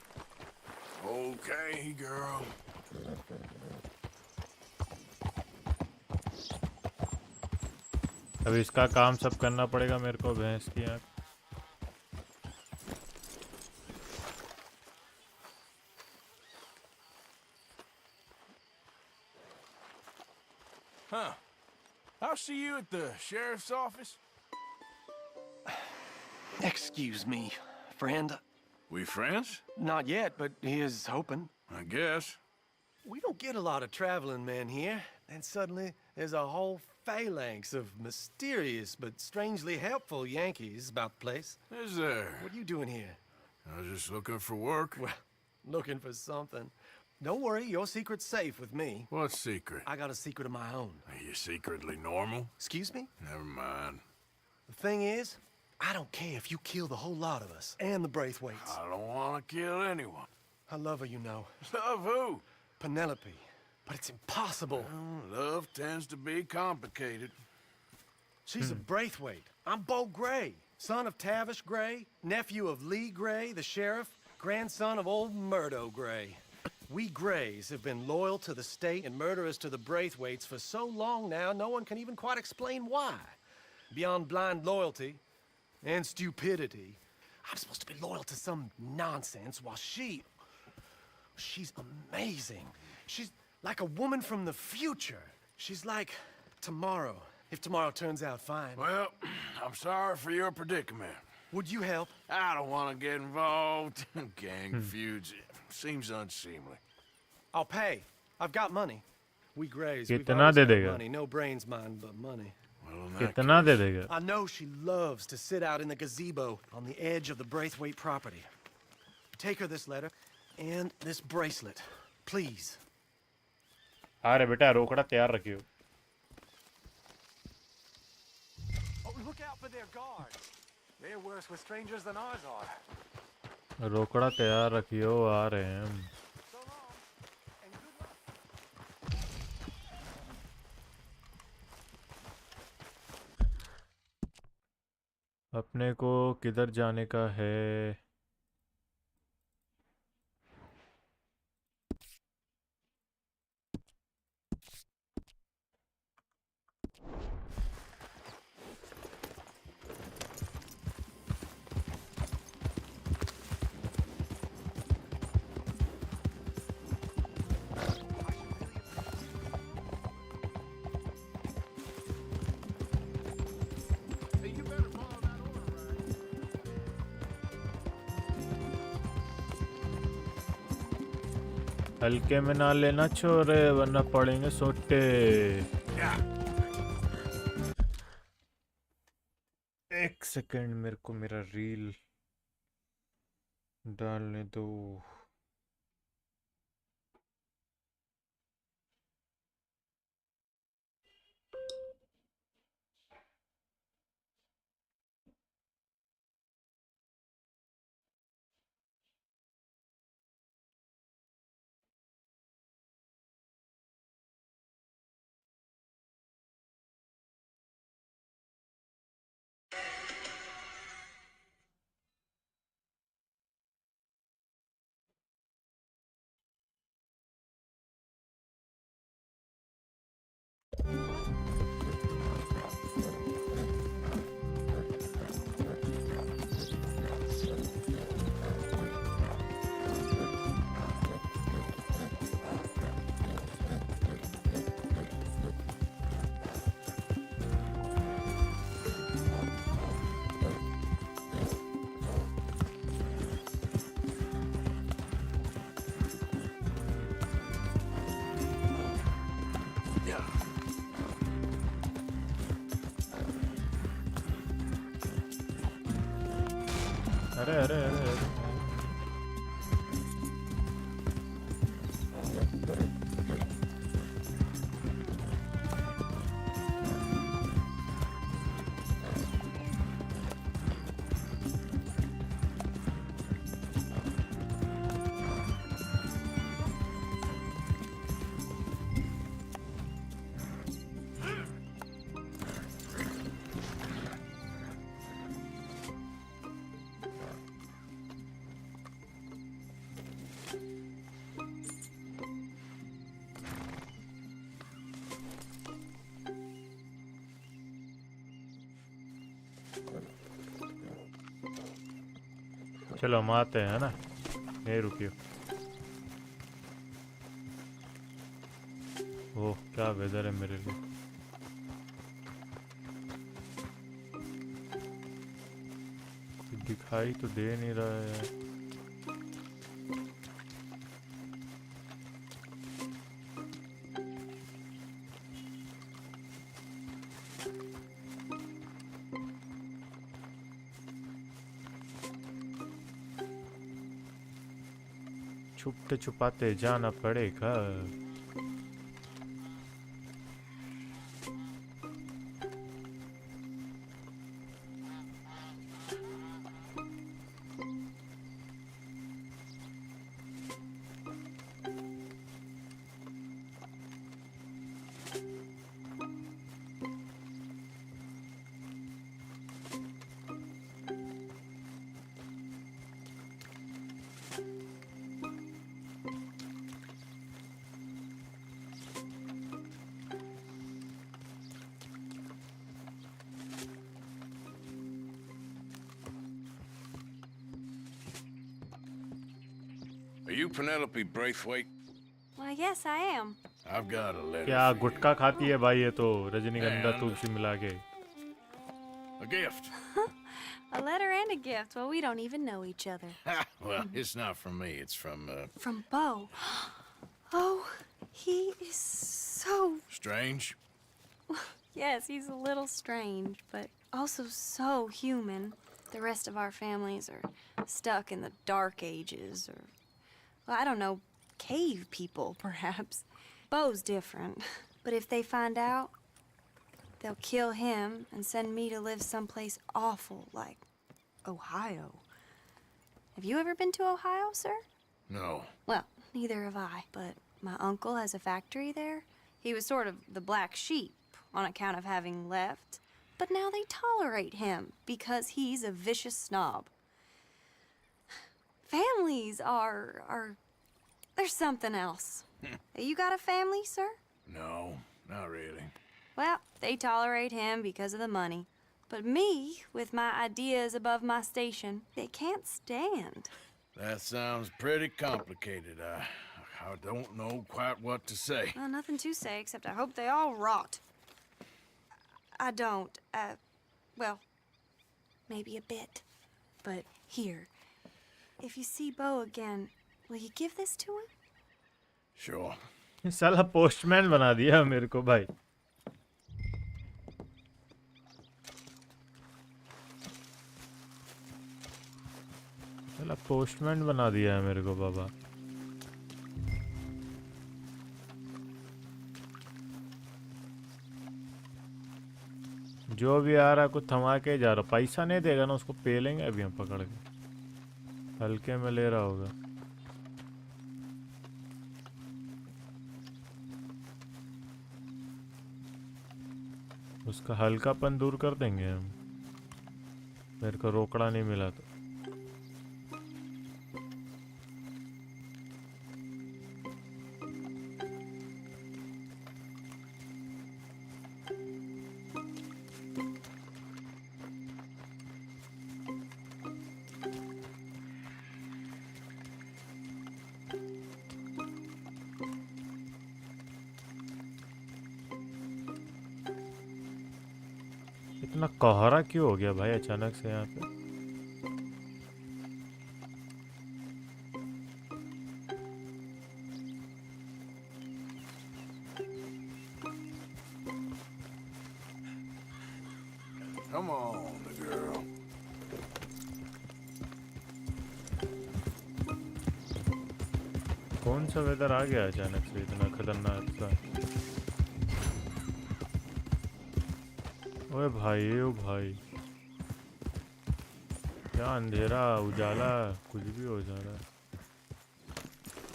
Okay, girl. अब इसका काम सब करना पड़ेगा मेरे को, भैंस की आँख। Huh. I'll see you at the sheriff's office. Excuse me, friend. We friends? Not yet, but he is hoping. I guess. We don't get a lot of traveling men here. And suddenly, there's a whole phalanx of mysterious but strangely helpful Yankees about the place. Is there? What are you doing here? I was just looking for work. Well, looking for something. Don't worry, your secret's safe with me. What secret? I got a secret of my own. Are you secretly normal? Excuse me? Never mind. The thing is, I don't care if you kill the whole lot of us and the Braithwaites. I don't want to kill anyone. I love her, you know. Love who? Penelope. But it's impossible. Well, love tends to be complicated. She's a Braithwaite. I'm Bo Gray, son of Tavish Gray, nephew of Lee Gray, the sheriff, grandson of old Murdo Gray. We Grays have been loyal to the state and murderers to the Braithwaites for so long now, no one can even quite explain why. Beyond blind loyalty and stupidity, I'm supposed to be loyal to some nonsense while she's amazing. She's like a woman from the future. She's like tomorrow, if tomorrow turns out fine. Well, I'm sorry for your predicament. Would you help? I don't want to get involved. Gang feuds seems unseemly. I'll pay. I've got money. We Grays, we've कितना always they had देगा? money. No brains, mine, but money. Well, in that कितना दे case, देगा? I know she loves to sit out in the gazebo on the edge of the Braithwaite property. Take her this letter and this bracelet, please. अरे बेटा रोकड़ा तैयार रखियो। Oh, look out for their guards. They're worse with strangers than ours are. रोकड़ा तैयार रखियो, आ रहे हैं हम। So long, and good luck. अपने को किधर जाने का है? Hey, you better follow that order, right? हल्के में ना लेना छोरे, वरना पड़ेंगे सोटे। एक सेकंड, मेरे को मेरा रील डालने दो। अरे अरे अरे अरे चलो हम आते हैं ना, नहीं रुकियो। ओह क्या वेदर है मेरे लिए। दिखाई तो दे नहीं रहा है। छुपते छुपाते जाना पड़ेगा। Are you Penelope Braithwaite? Why, yes, I am. I've got a letter क्या for गुटखा खाती है भाई ये तो, रजनीगंधा And- तुलसी मिला के। you. A gift. A letter and a gift. Well, we don't even know each other. Well, it's not from me. It's from, From Bo. Oh, he is so... Strange. Yes, he's a little strange, but also so human. The rest of our families are stuck in the Dark Ages, or... Well, I don't know, cave people, perhaps. Bo's different. But if they find out, they'll kill him and send me to live someplace awful like Ohio. Have you ever been to Ohio, sir? No. Well, neither have I, but my uncle has a factory there. He was sort of the black sheep on account of having left, but now they tolerate him because he's a vicious snob. Families are there's something else. You got a family, sir? No, not really. Well, they tolerate him because of the money. But me, with my ideas above my station, they can't stand. That sounds pretty complicated. I don't know quite what to say. Well, nothing to say, except I hope they all rot. I don't, well, maybe a bit. But here, if you see Bo again, will you give this to him? Sure. साला postman बना दिया मेरे को भाई. साला postman बना दिया है मेरे को बाबा. जो भी आ रहा है कुछ थमा के जा रहा. पैसा नहीं देगा ना उसको पेलेंगे अभी हम पकड़ के. हल्के में ले रहा होगा. उसका हल्कापन दूर कर देंगे हम. मेरे को रोकड़ा नहीं मिला तो. इतना कोहरा क्यों हो गया भाई अचानक से यहाँ पे. Come on, girl. कौन सा वेदर आ गया अचानक से इतना खतरनाक सा. ओए भाई ओ भाई क्या अंधेरा उजाला कुछ भी हो जा रहा है.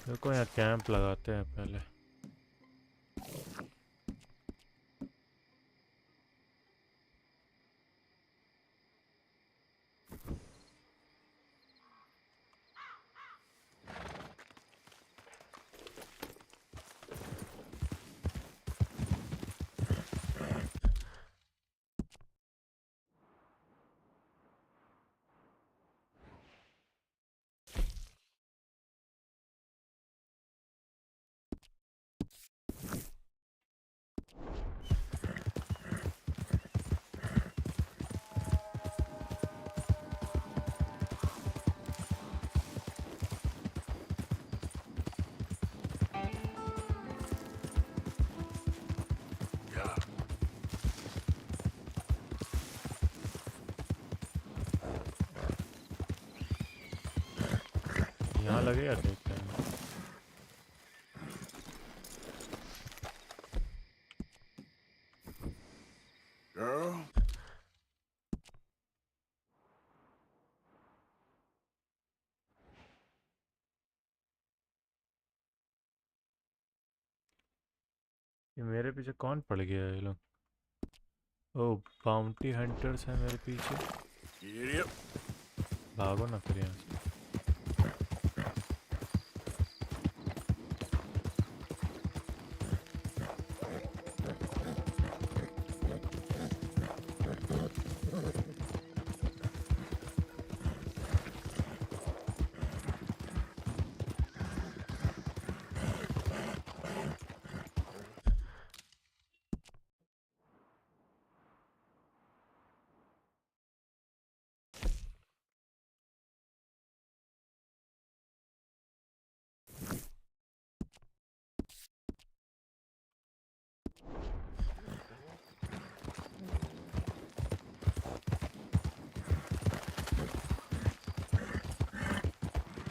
देखो यहाँ कैंप लगाते हैं पहले. यहाँ लगेगा देखते हैं. Girl. ये मेरे पीछे कौन पड़ गया है ये लोग. ओ बाउंटी हंटर्स हैं मेरे पीछे. भागो ना फिर यहाँ से.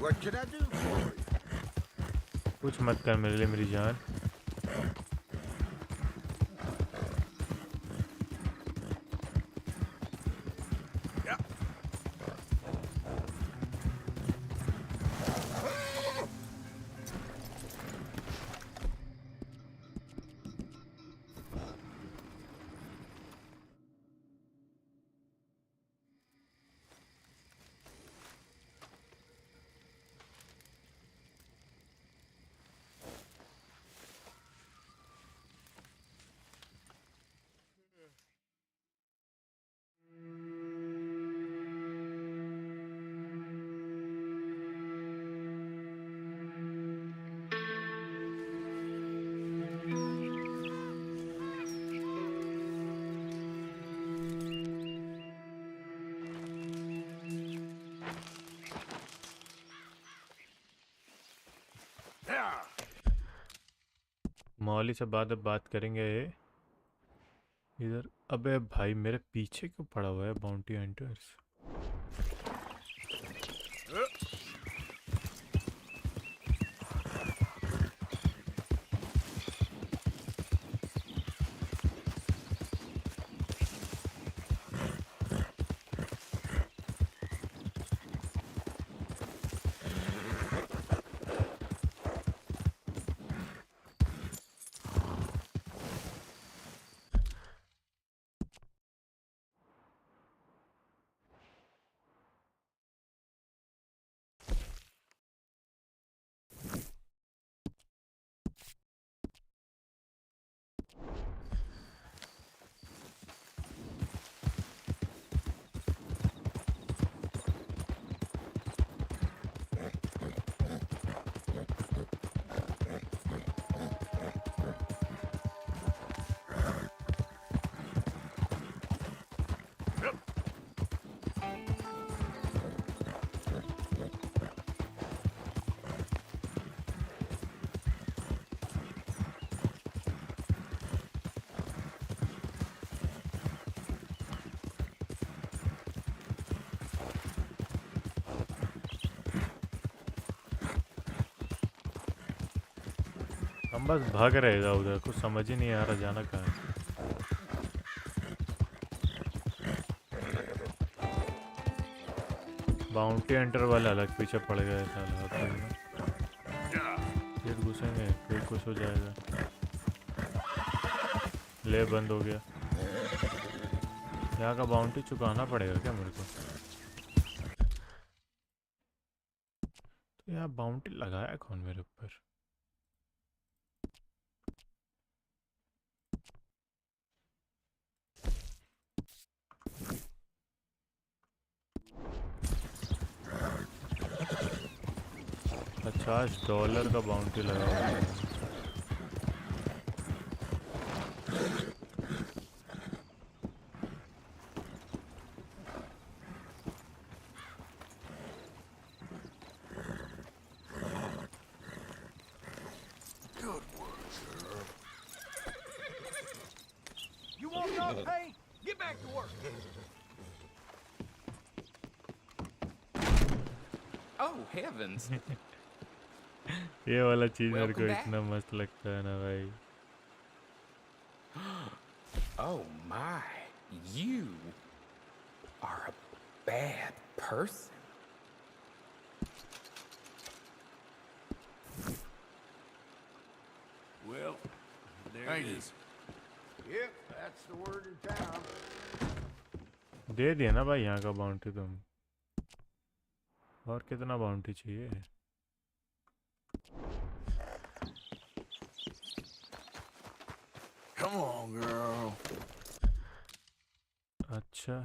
What can I do for you? कुछ मत कर मेरे लिए मेरी जान. मौली से बाद अब बात करेंगे इधर। अबे भाई मेरे पीछे क्यों पड़ा हुआ है बाउंटी हंटर्स? हम बस भाग रहे हैं उधर, कुछ समझ ही नहीं आ रहा जाना कहाँ है। बाउंटी हंटर वाला अलग पीछे पड़ गया साला। फिर घुसेंगे फिर कुछ हो जाएगा। ले बंद हो गया। यहाँ का बाउंटी चुकाना पड़ेगा क्या मेरे को? तो यहाँ बाउंटी लगाया कौन मेरे ऊपर? $50 का बाउंटी लगा हुआ है। You want no pay? Get back to work. Oh, heavens. ये वाला चीज मेरे को इतना मस्त लगता है ना भाई। Oh my, you are a bad person. Well, there it is. Yep, that's the word in town. दे दिया ना भाई यहाँ का बाउंटी तुम। और कितना बाउंटी चाहिए? Come on, girl. अच्छा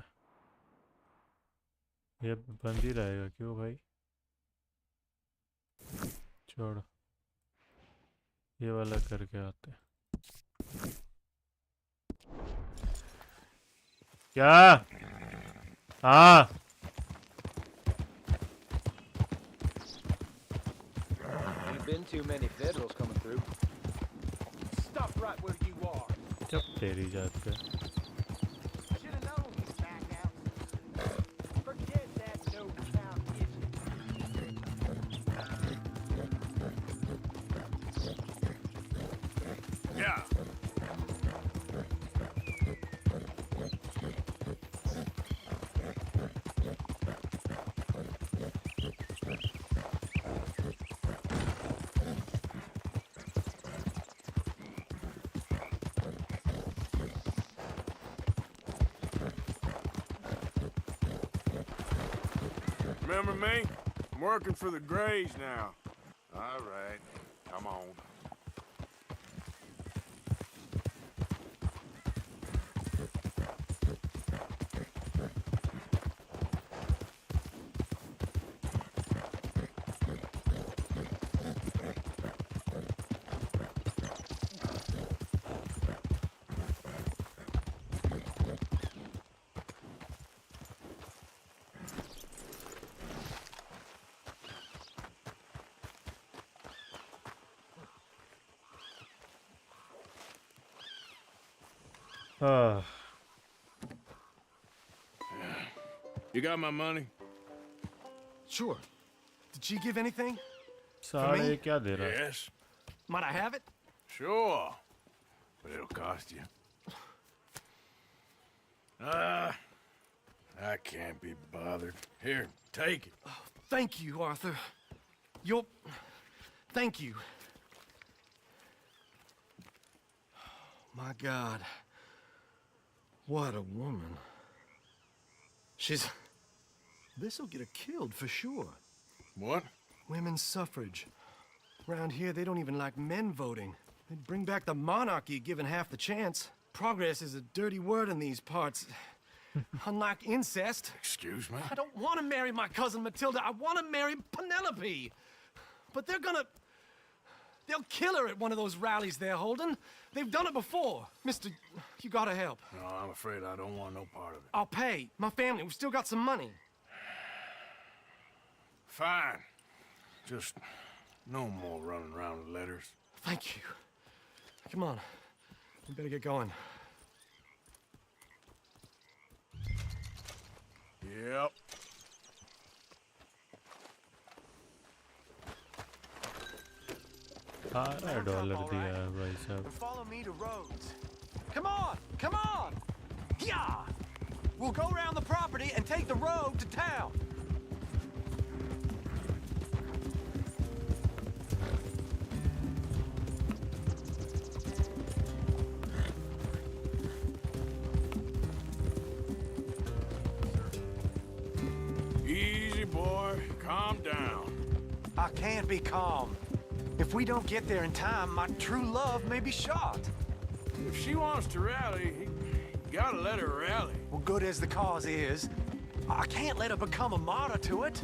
ये बंद ही रहेगा क्यों भाई? छोड़, ये वाला करके आते। क्या? हाँ Ain't been too many Federals coming through. Stop right where you are. चुप तेरी जात का। Should have known these back outs. Forget that no-town Yeah. Remember me? I'm working for the Grays now. All right, come on. You got my money? Sure. Did she give anything? साढ़े क्या दे रहा है? Yes. Might I have it? Sure. But it'll cost you. I can't be bothered. Here, take it. Oh, thank you, Arthur. You'll... Thank you. My God. What a woman. She's... This'll get her killed for sure. What? Women's suffrage. Around here, they don't even like men voting. They'd bring back the monarchy given half the chance. Progress is a dirty word in these parts. Unlike incest. Excuse me? I don't want to marry my cousin Matilda. I want to marry Penelope. But they're gonna... They'll kill her at one of those rallies they're holding. They've done it before. Mister, you gotta help. No, I'm afraid I don't want no part of it. I'll pay. My family, we've still got some money. Fine. Just no more running around with letters. Thank you. Come on. We better get going. Yep. $12 दिया है भाई साहब. Follow me to Rhodes. Come on! Come on! Yeah! We'll go around the property and take the road to town. Easy, boy. Calm down. I can't be calm. If we don't get there in time, my true love may be shot. If she wants to rally, you gotta let her rally. Well, good as the cause is, I can't let her become a martyr to it.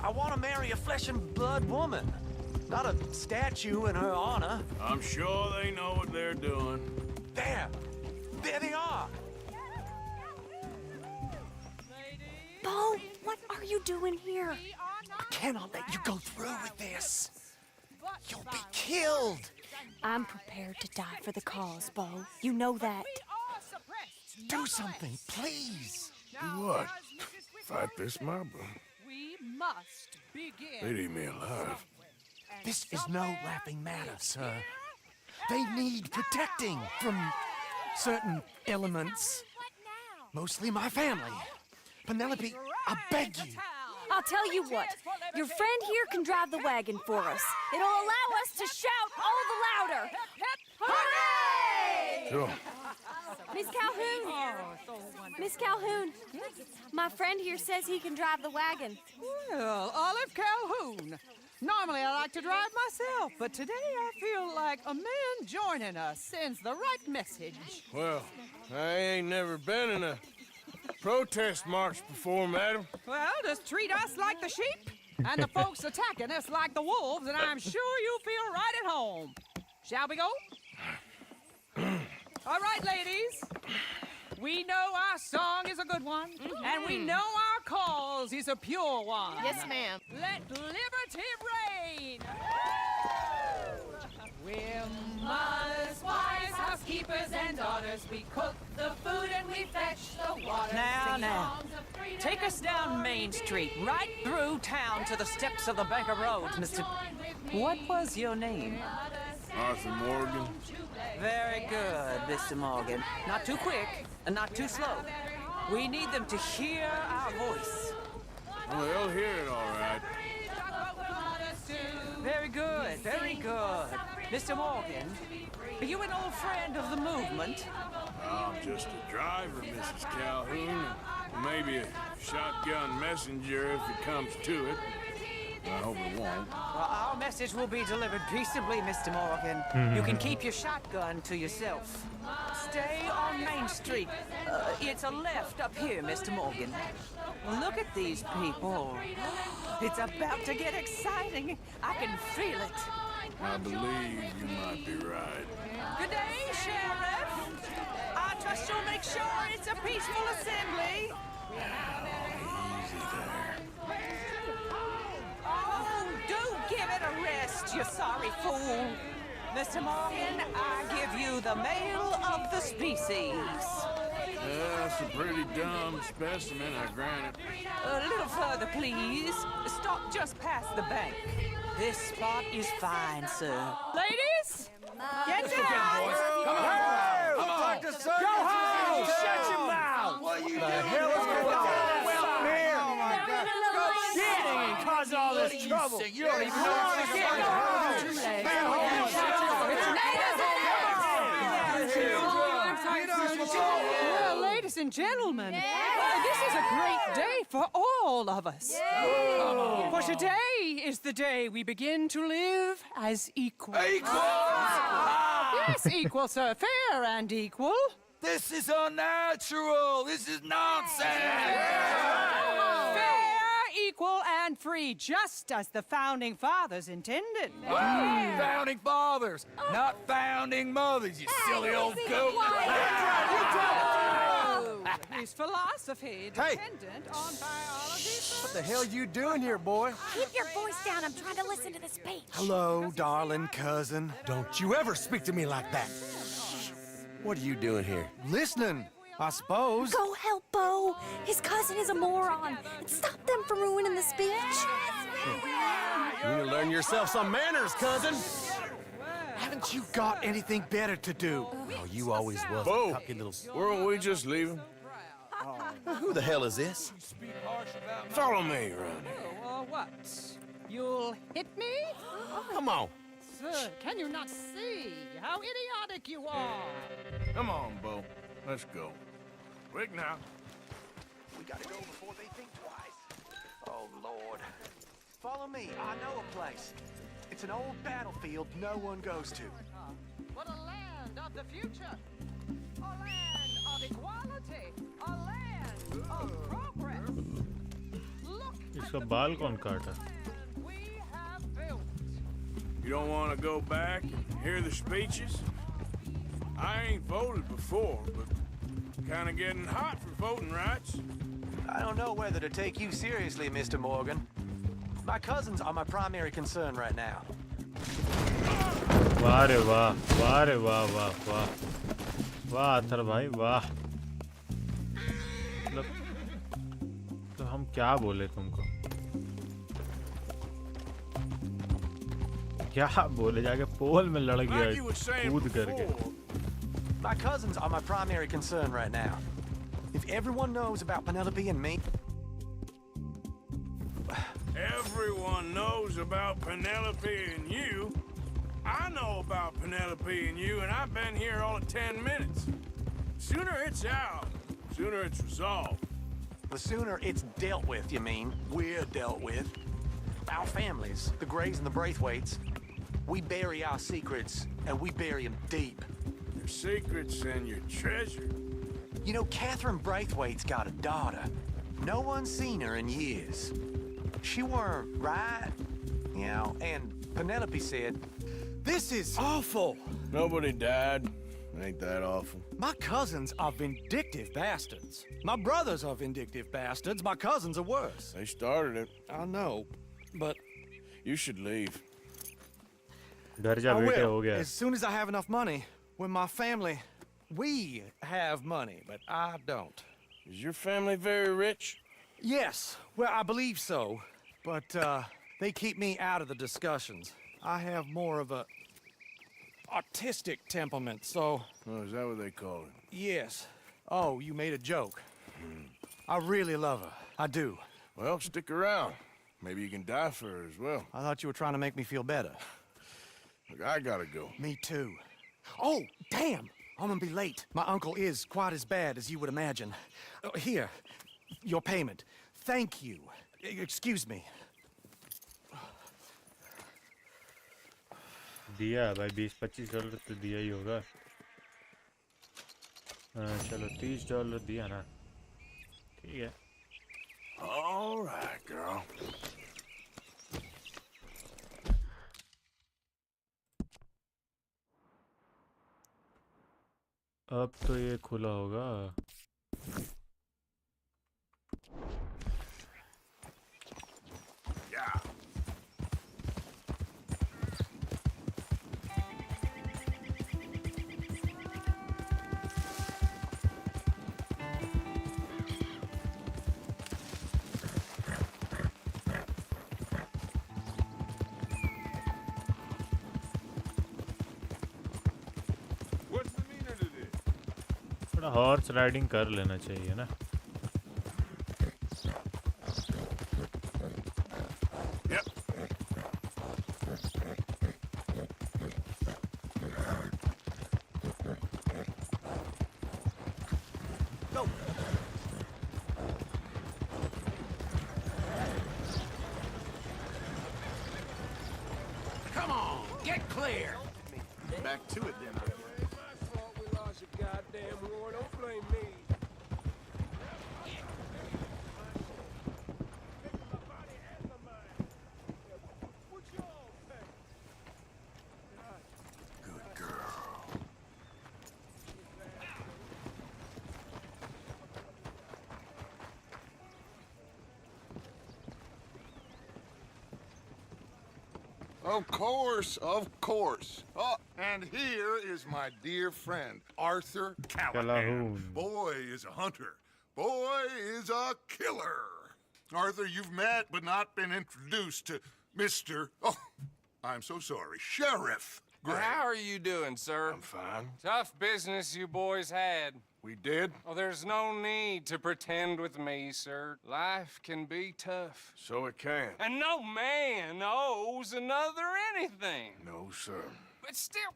I want to marry a flesh and blood woman, not a statue in her honor. I'm sure they know what they're doing. There! There they are! Bo, what are you doing here? I cannot let you go through with this. You'll be killed. I'm prepared to die for the cause, Bo. You know that. Do something, please. Do what? Fight this mob? We must begin. They'd eat me alive. This is no laughing matter, sir. They need protecting from certain elements. Mostly my family. Penelope, I beg you. I'll tell you what. Your friend here can drive the wagon for us. It'll allow us to shout all the louder. Hooray! Sure. Miss Calhoun. Miss Calhoun. My friend here says he can drive the wagon. Well, Olive Calhoun. Normally I like to drive myself, but today I feel like a man joining us sends the right message. Well, I ain't never been in a protest march before, madam. Well, just treat us like the sheep, and the folks attacking us like the wolves, and I'm sure you'll feel right at home. Shall we go? All right, ladies. We know our song is a good one, and we know our cause is a pure one. Yes, ma'am. Let liberty reign. We're mothers, wives, housekeepers, and daughters. We cook the food and we fetch the water. Now. Take us down Main Street, right through town to the steps of the Banker Road, Mr. What was your name? Arthur Morgan. Very good, Mr. Morgan. Not too quick and not too slow. We need them to hear our voice. Well, they'll hear it all right. Very good, very good. Mr. Morgan, are you an old friend of the movement? I'm just a driver, Mrs. Calhoun, and maybe a shotgun messenger if it comes to it. I hope it won't. Well, our message will be delivered peaceably, Mr. Morgan. You can keep your shotgun to yourself. Stay on Main Street. It's a left up here, Mr. Morgan. Look at these people. It's about to get exciting. I can feel it. I believe you might be right. Good day, Sheriff. I trust you'll make sure it's a peaceful assembly. Easy there. Oh, do give it a rest, you sorry fool. Mr. Morgan, I give you the male of the species. Yeah, that's a pretty dumb specimen, I grant it. A little further, please. Stop just past the bank. This spot is fine, sir. Ladies, get down! boys. Come on. Hey, Come on. Dr. Go home! Shut your mouth! What the hell is going on? Well, here. Oh, my God. Kidding and causing all this trouble. You don't even know what's going Well, ladies and gentlemen, this is a great day for all of us. For today is the day we begin to live as equals. Yes, equal, sir. Fair and equal. This is unnatural. This is nonsense. Fair, equal, and free, just as the Founding Fathers intended. Founding fathers, not founding mothers, you silly old goat. His philosophy dependent on biology. What the hell you doing here, boy? Keep your voice down. I'm trying to listen to the speech. Hello, darling cousin. Don't you ever speak to me like that. What are you doing here? Listening, I suppose. Go help Bo. His cousin is a moron. And stop them from ruining the speech. You need to learn yourself some manners, cousin. Haven't you got anything better to do? Oh, you always was a cocky little... Weren't we just leaving? Who the hell is this? Follow me, Ronnie. What? You'll hit me? Come on. Sir, can you not see how idiotic you are? Come on, Bo. Let's go. Quick now. We gotta go before they think twice. Oh, Lord. Follow me. I know a place. It's an old battlefield no one goes to. What a land of the future! A land of equality! A land of progress! Look इसका बाल कौन काटा? we have built. You don't want to go back and hear the speeches? I ain't voted before, but kind of getting hot for voting rights. I don't know whether to take you seriously, Mr. Morgan. My cousins are my primary concern right now. वाह रे वाह, वाह रे वाह, वाह वाह, वाह अथर भाई वाह। मतलब तो हम क्या बोले तुमको? क्या बोले जाके पोल में लड़ गया कूद करके। My cousins are my primary concern right now. If everyone knows about Penelope and me... Everyone knows about Penelope and you. I know about Penelope and you, and I've been here all of 10 minutes. Sooner it's out, sooner it's resolved. The sooner it's dealt with, you mean? We're dealt with. Our families, the Grays and the Braithwaites, we bury our secrets, and we bury them deep. Your secrets and your treasure. You know, Catherine Braithwaite's got a daughter. No one's seen her in years. She weren't right, you know, and Penelope said, This is awful. Nobody died. Ain't that awful? My cousins are vindictive bastards. My brothers are vindictive bastards. My cousins are worse. They started it. I know, but... You should leave. डर जा I बेटे will, हो गया। as soon as I have enough money. When my family... We have money, but I don't. Is your family very rich? Yes, well, I believe so. But, they keep me out of the discussions. I have more of a... artistic temperament, so... Oh, is that what they call it? Yes. Oh, you made a joke. I really love her. I do. Well, stick around. Maybe you can die for her as well. I thought you were trying to make me feel better. Look, I gotta go. Me too. Oh, damn! I'm gonna be late. My uncle is quite as bad as you would imagine. Here, your payment. Thank you. Excuse me. दिया भाई 20-25 dollar तो दिया ही होगा। चलो $30 दिया ना। ठीक है। All right, girl. अब तो ये खुला होगा। थोड़ा हॉर्स राइडिंग कर लेना चाहिए ना. Come on, get clear. Back to it then. We lost your goddamn roar. Don't blame me. Good girl. Of course, of course. Oh, and here is my dear friend, Arthur Callahan. Boy is a hunter. Boy is a killer. Arthur, you've met but not been introduced to Mr. Oh, I'm so sorry, Sheriff Gray. How are you doing, sir? I'm fine. Tough business you boys had. We did? Oh, there's no need to pretend with me, sir. Life can be tough. So it can. And no man owes another anything. No, sir. But still,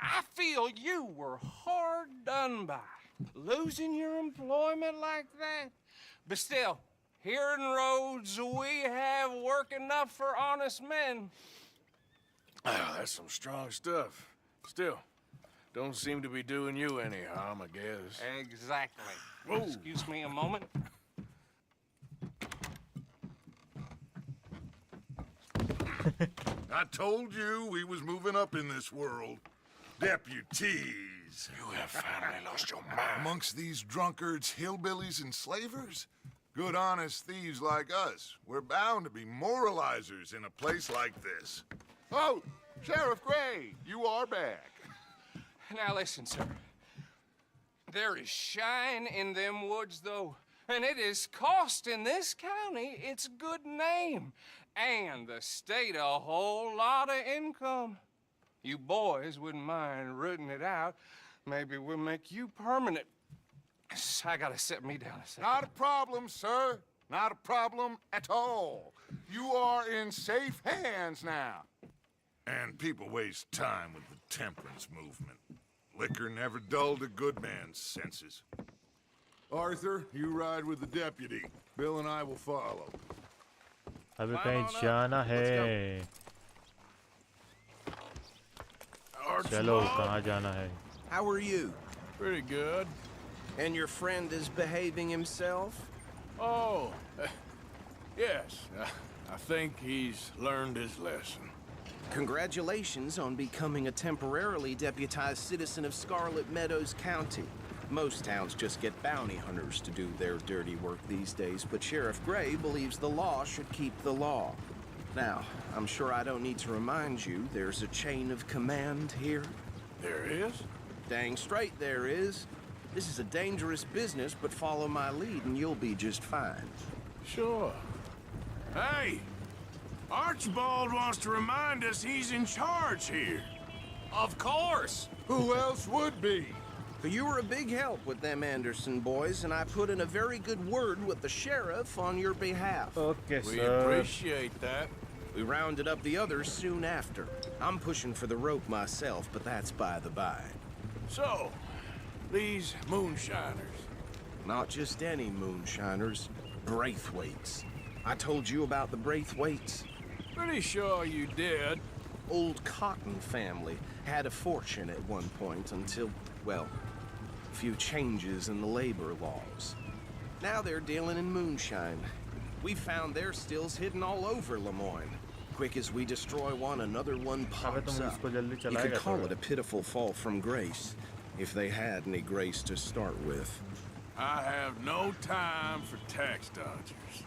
I feel you were hard done by. Losing your employment like that. But still, here in Rhodes, we have work enough for honest men. Ah, that's some strong stuff. Still, don't seem to be doing you any harm, I guess. Exactly. Whoa. Excuse me a moment. I told you we was moving up in this world. Deputies. You have finally lost your mind. Amongst these drunkards, hillbillies, and slavers? Good honest thieves like us. We're bound to be moralizers in a place like this. Oh, Sheriff Gray, you are back. Now listen, sir. There is shine in them woods, though, and it is costing this county its good name and the state a whole lot of income. You boys wouldn't mind rooting it out. Maybe we'll make you permanent. I gotta sit me down a second. Not a problem, sir. Not a problem at all. You are in safe hands now. And people waste time with the temperance movement. Liquor never dulled a good man's senses. Arthur, you ride with the deputy. Bill and I will follow. अबे कहीं जाना है. चलो कहाँ जाना है? How are you? Pretty good. And your friend is behaving himself? Oh, yes. I think he's learned his lesson. Congratulations on becoming a temporarily deputized citizen of Scarlet Meadows County. Most towns just get bounty hunters to do their dirty work these days, but Sheriff Gray believes the law should keep the law. Now, I'm sure I don't need to remind you there's a chain of command here. There is? Dang straight there is. This is a dangerous business, but follow my lead and you'll be just fine. Sure. Hey! Archibald wants to remind us he's in charge here. Of course! Who else would be? You were a big help with them Anderson boys, and I put in a very good word with the sheriff on your behalf. Okay, we sir. appreciate that. We rounded up the others soon after. I'm pushing for the rope myself, but that's by the by. So, these moonshiners. Not just any moonshiners, Braithwaites. I told you about the Braithwaites. Pretty sure you did. Old Cotton family had a fortune at one point until, well, a few changes in the labor laws. Now they're dealing in moonshine. We found their stills hidden all over Lemoyne. Quick as we destroy one, another one pops up. You could call it a pitiful fall from grace, if they had any grace to start with. I have no time for tax dodgers.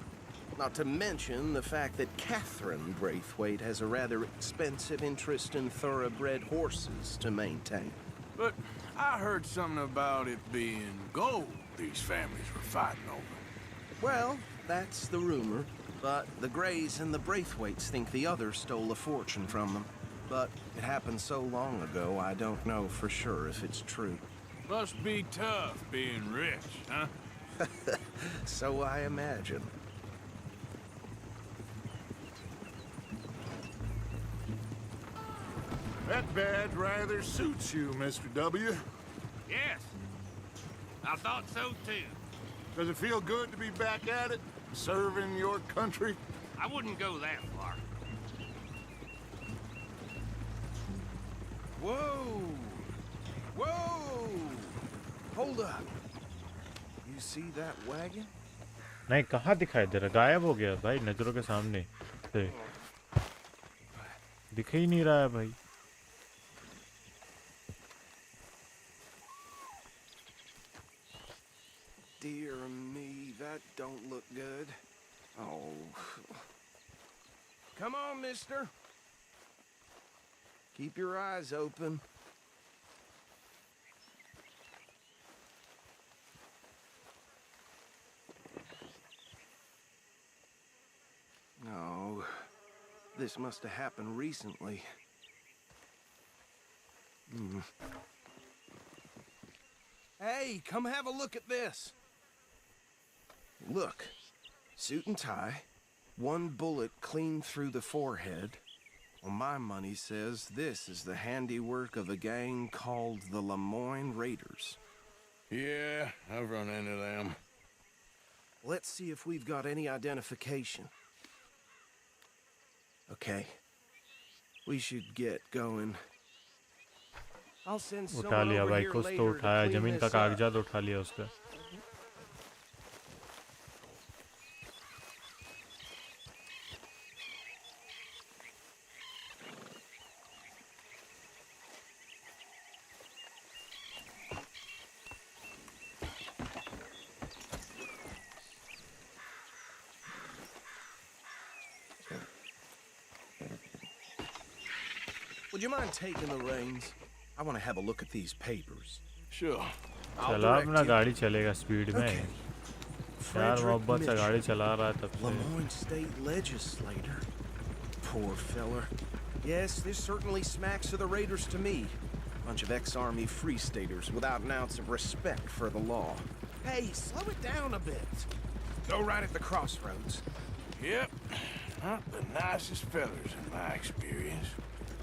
Not to mention the fact that Catherine Braithwaite has a rather expensive interest in thoroughbred horses to maintain. But I heard something about it being gold these families were fighting over. Well, that's the rumor. But the Grays and the Braithwaites think the other stole a fortune from them. But it happened so long ago, I don't know for sure if it's true. Must be tough being rich, huh? So I imagine. That badge rather suits you, Mr. W. Yes. I thought so too. Does it feel good to be back at it, serving your country? I wouldn't go that far. Whoa! Whoa! Hold up. You see that wagon? नहीं कहाँ दिखाई दे रहा गायब हो गया भाई नजरों के सामने से दिख ही नहीं रहा है भाई Dear me, that don't look good. Oh. Come on, mister. Keep your eyes open. No. This must have happened recently. Hey, come have a look at this. Look, suit and tie, one bullet clean through the forehead. Well, my money says this is the handiwork of a gang called the Lemoyne Raiders. Yeah, I've run into them. Let's see if we've got any identification. Okay, we should get going. I'll send उठा someone लिया over भाई here कुछ तो later to उठाया clean जमीन का this up. कागजात उठा लिया उसका Would you mind taking the reins? I want to have a look at these papers. Sure. चला अपना गाड़ी चलेगा स्पीड में यार मोहब्बत से गाड़ी चला रहा है तब से Lemoyne State Legislator. Poor feller. Yes, this certainly smacks of the Raiders to me. Bunch of ex-army free staters without an ounce of respect for the law. Hey, slow it down a bit. Go right at the crossroads. Yep. Not the nicest fellers in my experience.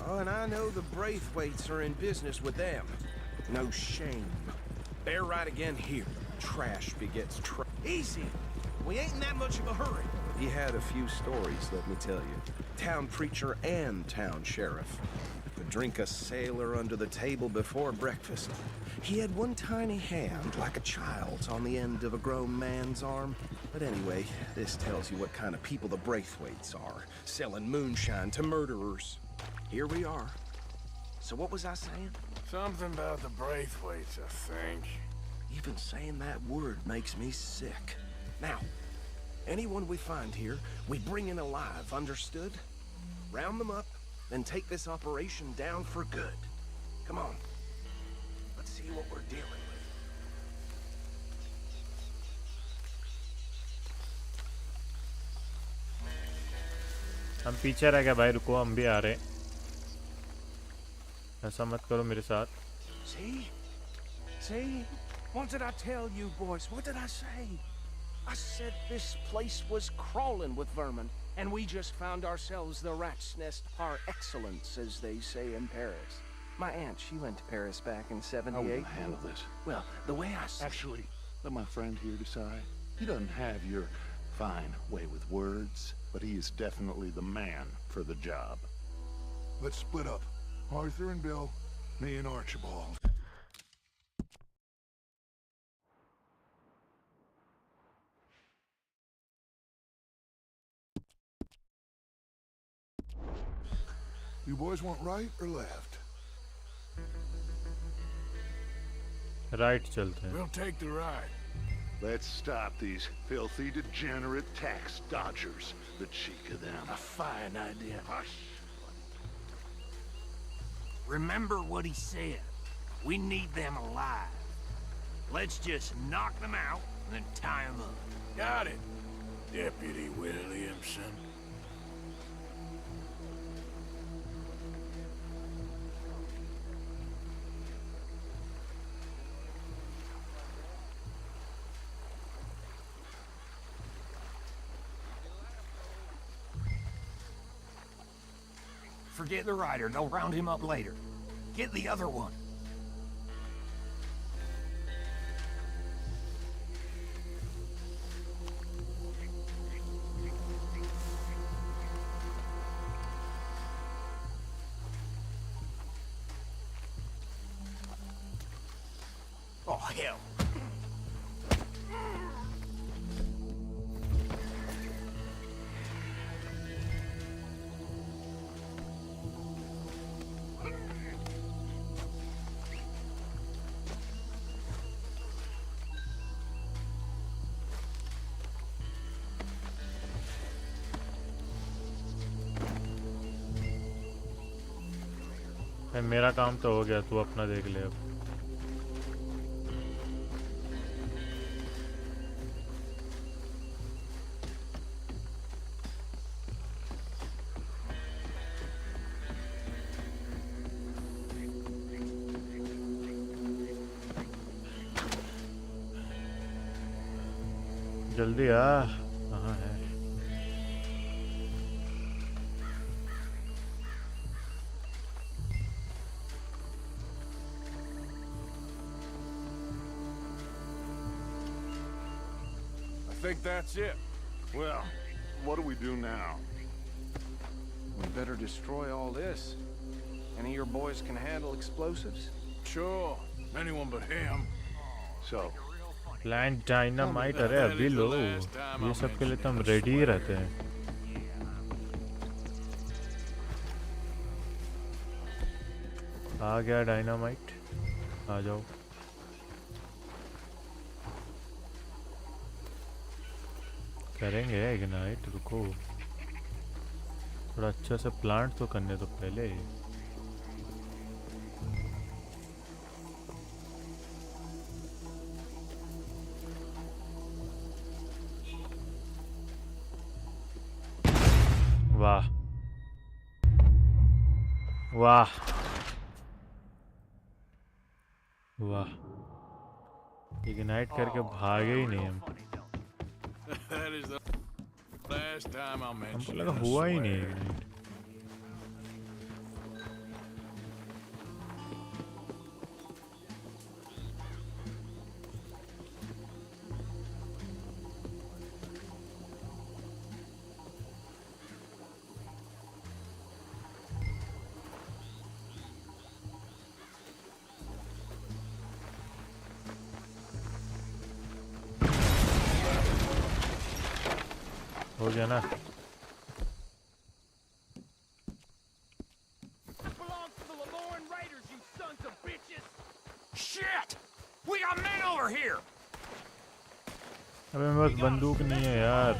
Oh, and I know the Braithwaites are in business with them. No shame. Bear right again here. Trash begets trash. Easy. We ain't in that much of a hurry. He had a few stories, let me tell you. Town preacher and town sheriff. Could drink a sailor under the table before breakfast. He had one tiny hand, like a child's, on the end of a grown man's arm. But anyway, this tells you what kind of people the Braithwaites are. Selling moonshine to murderers. Here we are. So what was I saying? Something about the Braithwaites, I think. Even saying that word makes me sick. Now, anyone we find here, we bring in alive, understood? Round them up, then take this operation down for good. Come on. Let's see what we're dealing with. हम पीछे रह गए भाई रुको हम भी आ रहे ऐसा मत करो मेरे साथ See? See? What did I tell you, boys? What did I say? I said this place was crawling with vermin, and we just found ourselves the rat's nest par excellence, as they say in Paris. My aunt, she went to Paris back in '78. How will I handle this? Well, the way I see Actually, let my friend here decide. He doesn't have your fine way with words, but he is definitely the man for the job. Let's split up. Arthur and Bill, me and Archibald. You boys want right or left? Right चलते हैं We'll take the ride. Let's stop these filthy, degenerate tax dodgers. The cheek of them. A fine idea. Hush. Remember what he said. We need them alive. Let's just knock them out and then tie them up. Got it, Deputy Williamson. Forget the rider. They'll round him up later. Get the other one. Oh, hell. मेरा काम तो हो गया, तू अपना देख ले अब। जल्दी आ, कहाँ है? I think that's it. Well, what do we do now? We better destroy all this. Any of your boys can handle explosives? Sure. Anyone but him. So, plant dynamite, अरे अभी लो, ये सब के लिए तो हम रेडी ही रहते हैं। आ गया डायनामाइट, आ जाओ। करेंगे इग्नाइट, रुको थोड़ा अच्छा से प्लांट तो करने तो पहले। वाह वाह वाह, इग्नाइट करके भागे ही नहीं हम। That is the last time I'll mention. हमको लगा हुआ ही नहीं इग्नाइट। हो गया ना? Shit! We got men over here. अबे मेरे पास बंदूक नहीं है यार।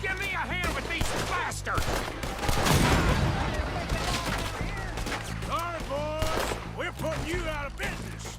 Give me a hand with these bastards. Sorry, boys. We're putting you out of business.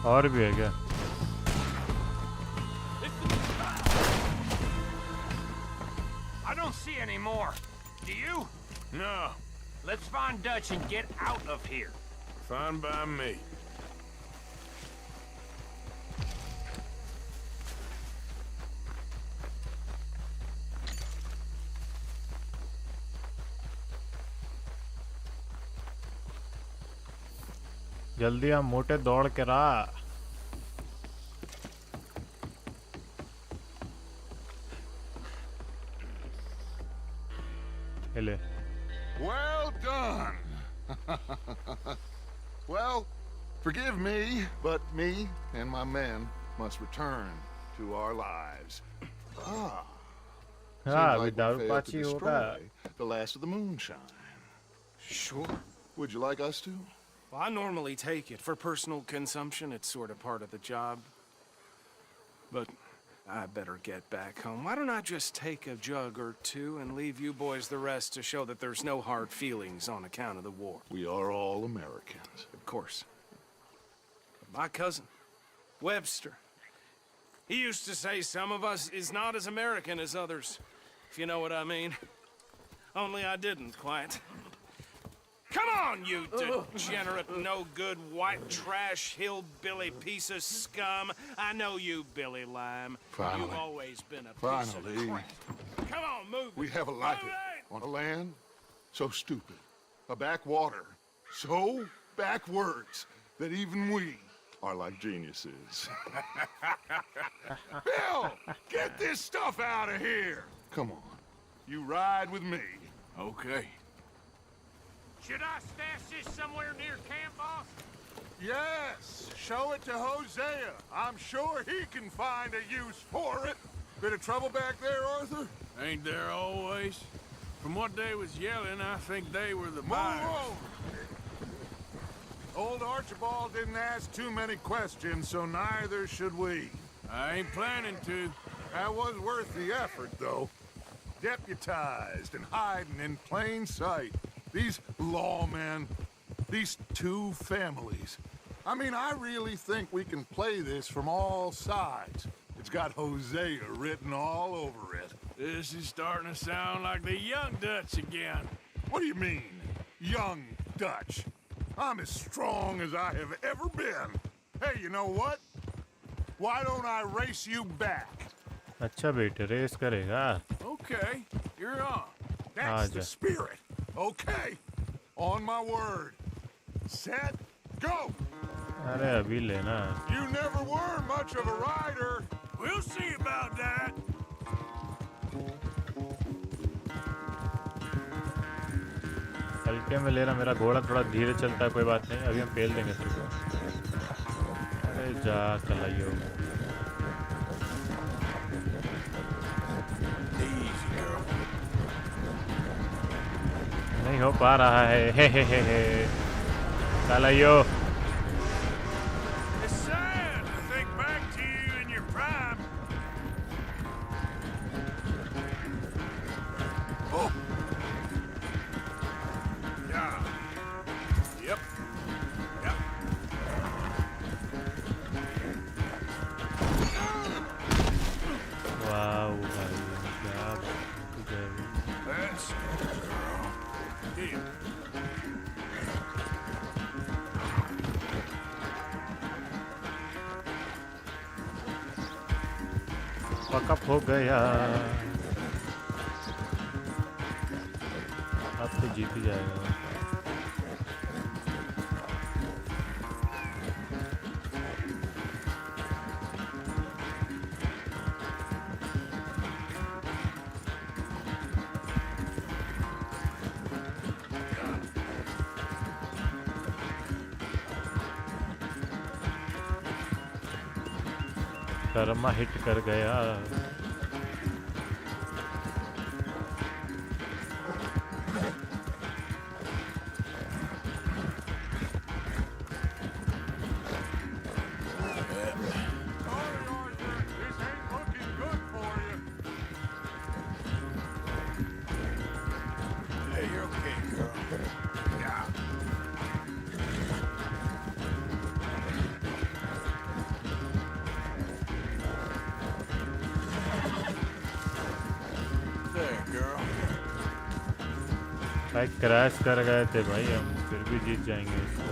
और भी है क्या? anymore. Do you? No. Let's find Dutch and get out of here. Fine by me. जल्दी आ मोटे दौड़ के रहा hele Well done. Well, forgive me, but me and my men must return to our lives. Ah. Seems हाँ like we दारू failed to पाची होगा destroy the last of the moonshine. Sure. Would you like us to? Well, I normally take it for personal consumption. It's sort of part of the job. But I better get back home. Why don't I just take a jug or two and leave you boys the rest to show that there's no hard feelings on account of the war? We are all Americans. Of course. But my cousin, Webster, he used to say some of us is not as American as others, if you know what I mean. Only I didn't quite. Come on, you degenerate, no-good, white trash, hillbilly piece of scum. I know you, Billy Lime. Finally. You've always been a piece Finally. of crap. Come on, move We it. haven't liked Move it. On a land so stupid, a backwater so backwards that even we are like geniuses. Bill, get this stuff out of here. Come on. You ride with me. Okay. Should I stash this somewhere near camp, boss? Yes, show it to Hosea. I'm sure he can find a use for it. Bit of trouble back there, Arthur? Ain't there always? From what they was yelling, I think they were the Move buyers. over. Old Archibald didn't ask too many questions, so neither should we. I ain't planning to. That was worth the effort, though. Deputized and hiding in plain sight. These lawmen, these two families. I mean, I really think we can play this from all sides. It's got Hosea written all over it. This is starting to sound like the young Dutch again. What do you mean, young Dutch? I'm as strong as I have ever been. Hey, you know what? Why don't I race you back? अच्छा बेटे race करेगा Okay, you're on. That's Aja. the spirit. Okay. On my word. Set. Go. अरे अभी लेना You never were much of a rider. We'll see about that. हल्के में ले रहा मेरा घोड़ा थोड़ा धीरे चलता है कोई बात नहीं अभी हम पेल देंगे तेरे को अरे जा चलाइयो नहीं हो पा रहा है हे चलाइयो It's sad to think back to you in your prime. Oh. Yeah. Yep. Yep. Wow भाई क्या गजब That's girl. Here. पकअप हो गया अब तो जीत ही जाएगा कर्मा हिट कर गया Hey, you're okay, girl. Yeah. भाई क्रैश कर गए थे भाई, हम फिर भी जीत जाएंगे इसको।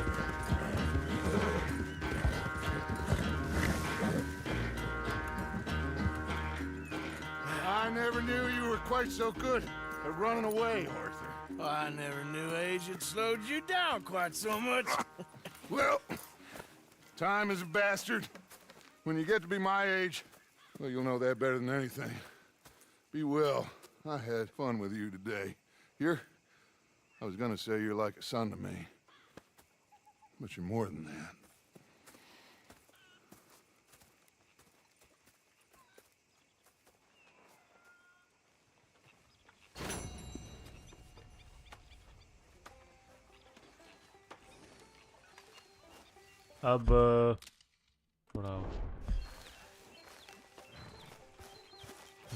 I never knew you were quite so good at running away, Arthur. I never knew age had slowed you down quite so much. Well, time is a bastard. When you get to be my age, well, you'll know that better than anything. Be well. I had fun with you today. I was gonna say you're like a son to me, but you're more than that. अब थोड़ा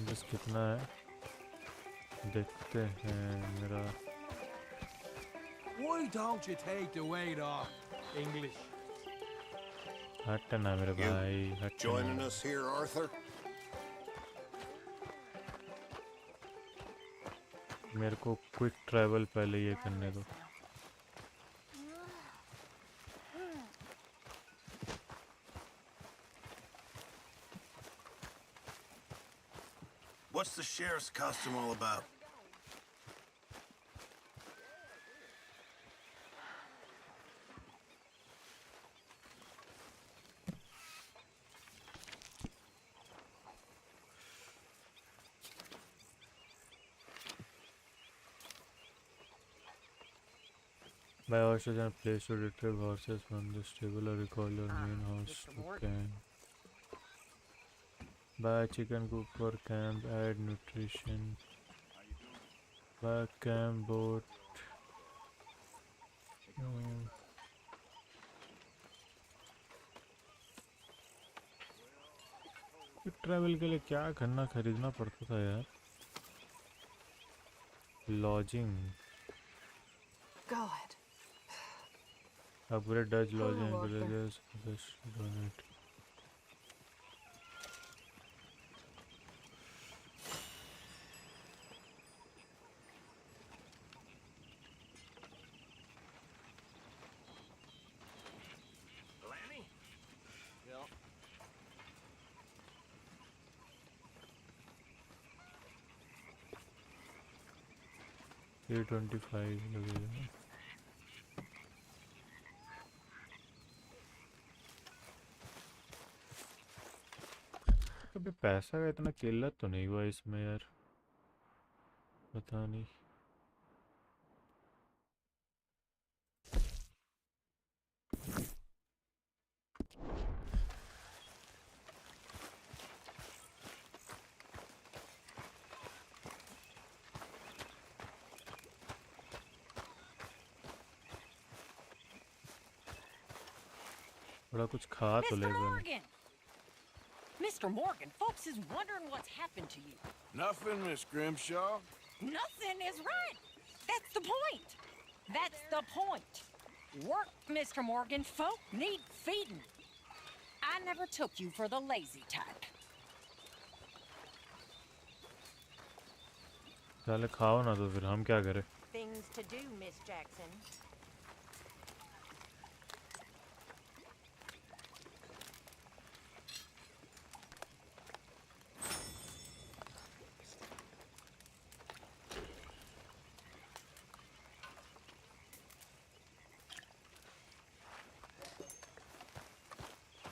बस कितना है देखते हैं मेरा। Why don't you take the weight off? English. हटना मेरे भाई, हटना। Joining us here, Arthur? मेरे को क्विक ट्रैवल पहले ये करने दो। What's the sheriff's costume all about? By horses and place to retrieve horses from the stable or recall your main horse to camp. Buy chicken coop for camp, add nutrition. Buy camp boat. Travel के लिए क्या करना खरीदना पड़ता था यार? Lodging, God. upgrade Dutch lodging villages, just donate. Lanny? Yeah. $325 लगेगा। कभी पैसा का इतना किल्लत तो नहीं हुआ इसमें यार, पता नहीं। थोड़ा कुछ खा तो ले भाई। Mr. Morgan, folks is wondering what's happened to you. Nothing, Miss Grimshaw. Nothing is right. That's the point. That's the point. Work, Mr. Morgan. Folk need feeding. I never took you for the lazy type. चले खाओ ना तो फिर हम क्या करें? Things to do, Miss Jackson.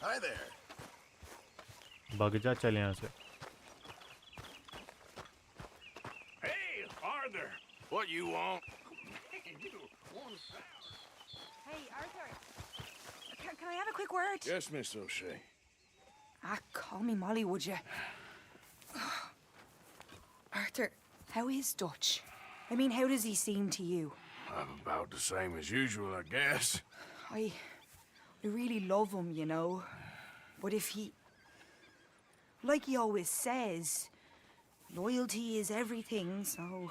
Hi there. भाग जा, चल यहाँ से। Hey, Arthur. What you want? Hey, Arthur. Can I have a quick word? Yes, Miss O'Shea. Call me Molly, would you? Arthur, how is Dutch? I mean, how does he seem to you? I'm about the same as usual, I guess. I really love him, you know. But if he... Like he always says, loyalty is everything, so...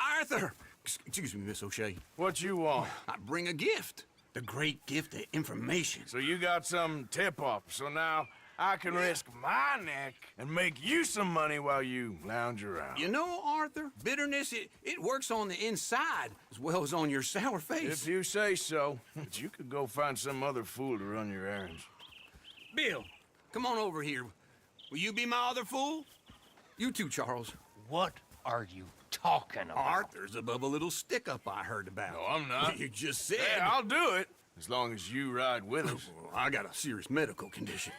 Arthur! Excuse me, Miss O'Shea. What you want? I bring a gift. The great gift of information. So you got some tip-off, so now I can risk my neck and make you some money while you lounge around. You know, Arthur, bitterness, it works on the inside as well as on your sour face. If you say so. But you could go find some other fool to run your errands. Bill, come on over here. Will you be my other fool? You too, Charles. What are you talking about? Arthur's above a little stick-up I heard about. No, I'm not. You just said. Yeah, I'll do it. As long as you ride with us. I got a serious medical condition.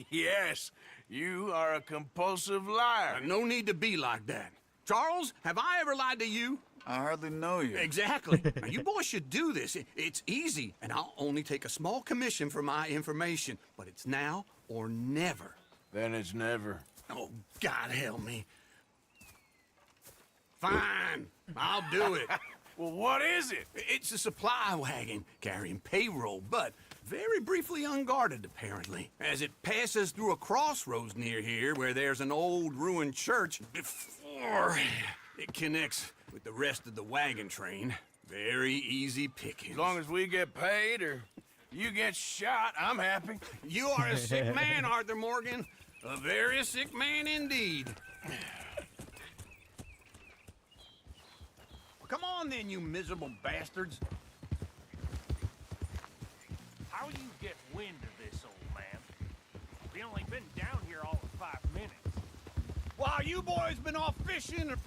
Yes, you are a compulsive liar. No need to be like that. Charles, have I ever lied to you? I hardly know you. Exactly. Now, you boys should do this. It's easy, and I'll only take a small commission for my information. But it's now or never. Then it's never. Oh, God help me. Fine, I'll do it. Well, what is it? It's a supply wagon carrying payroll, but very briefly unguarded, apparently, as it passes through a crossroads near here where there's an old ruined church before it connects with the rest of the wagon train. Very easy pickings. As long as we get paid or you get shot, I'm happy. You are a sick man, Arthur Morgan. A very sick man indeed. Come on then, you miserable bastards. How you get wind of this, old man? We only been down here all of 5 minutes. While you boys been off fishing or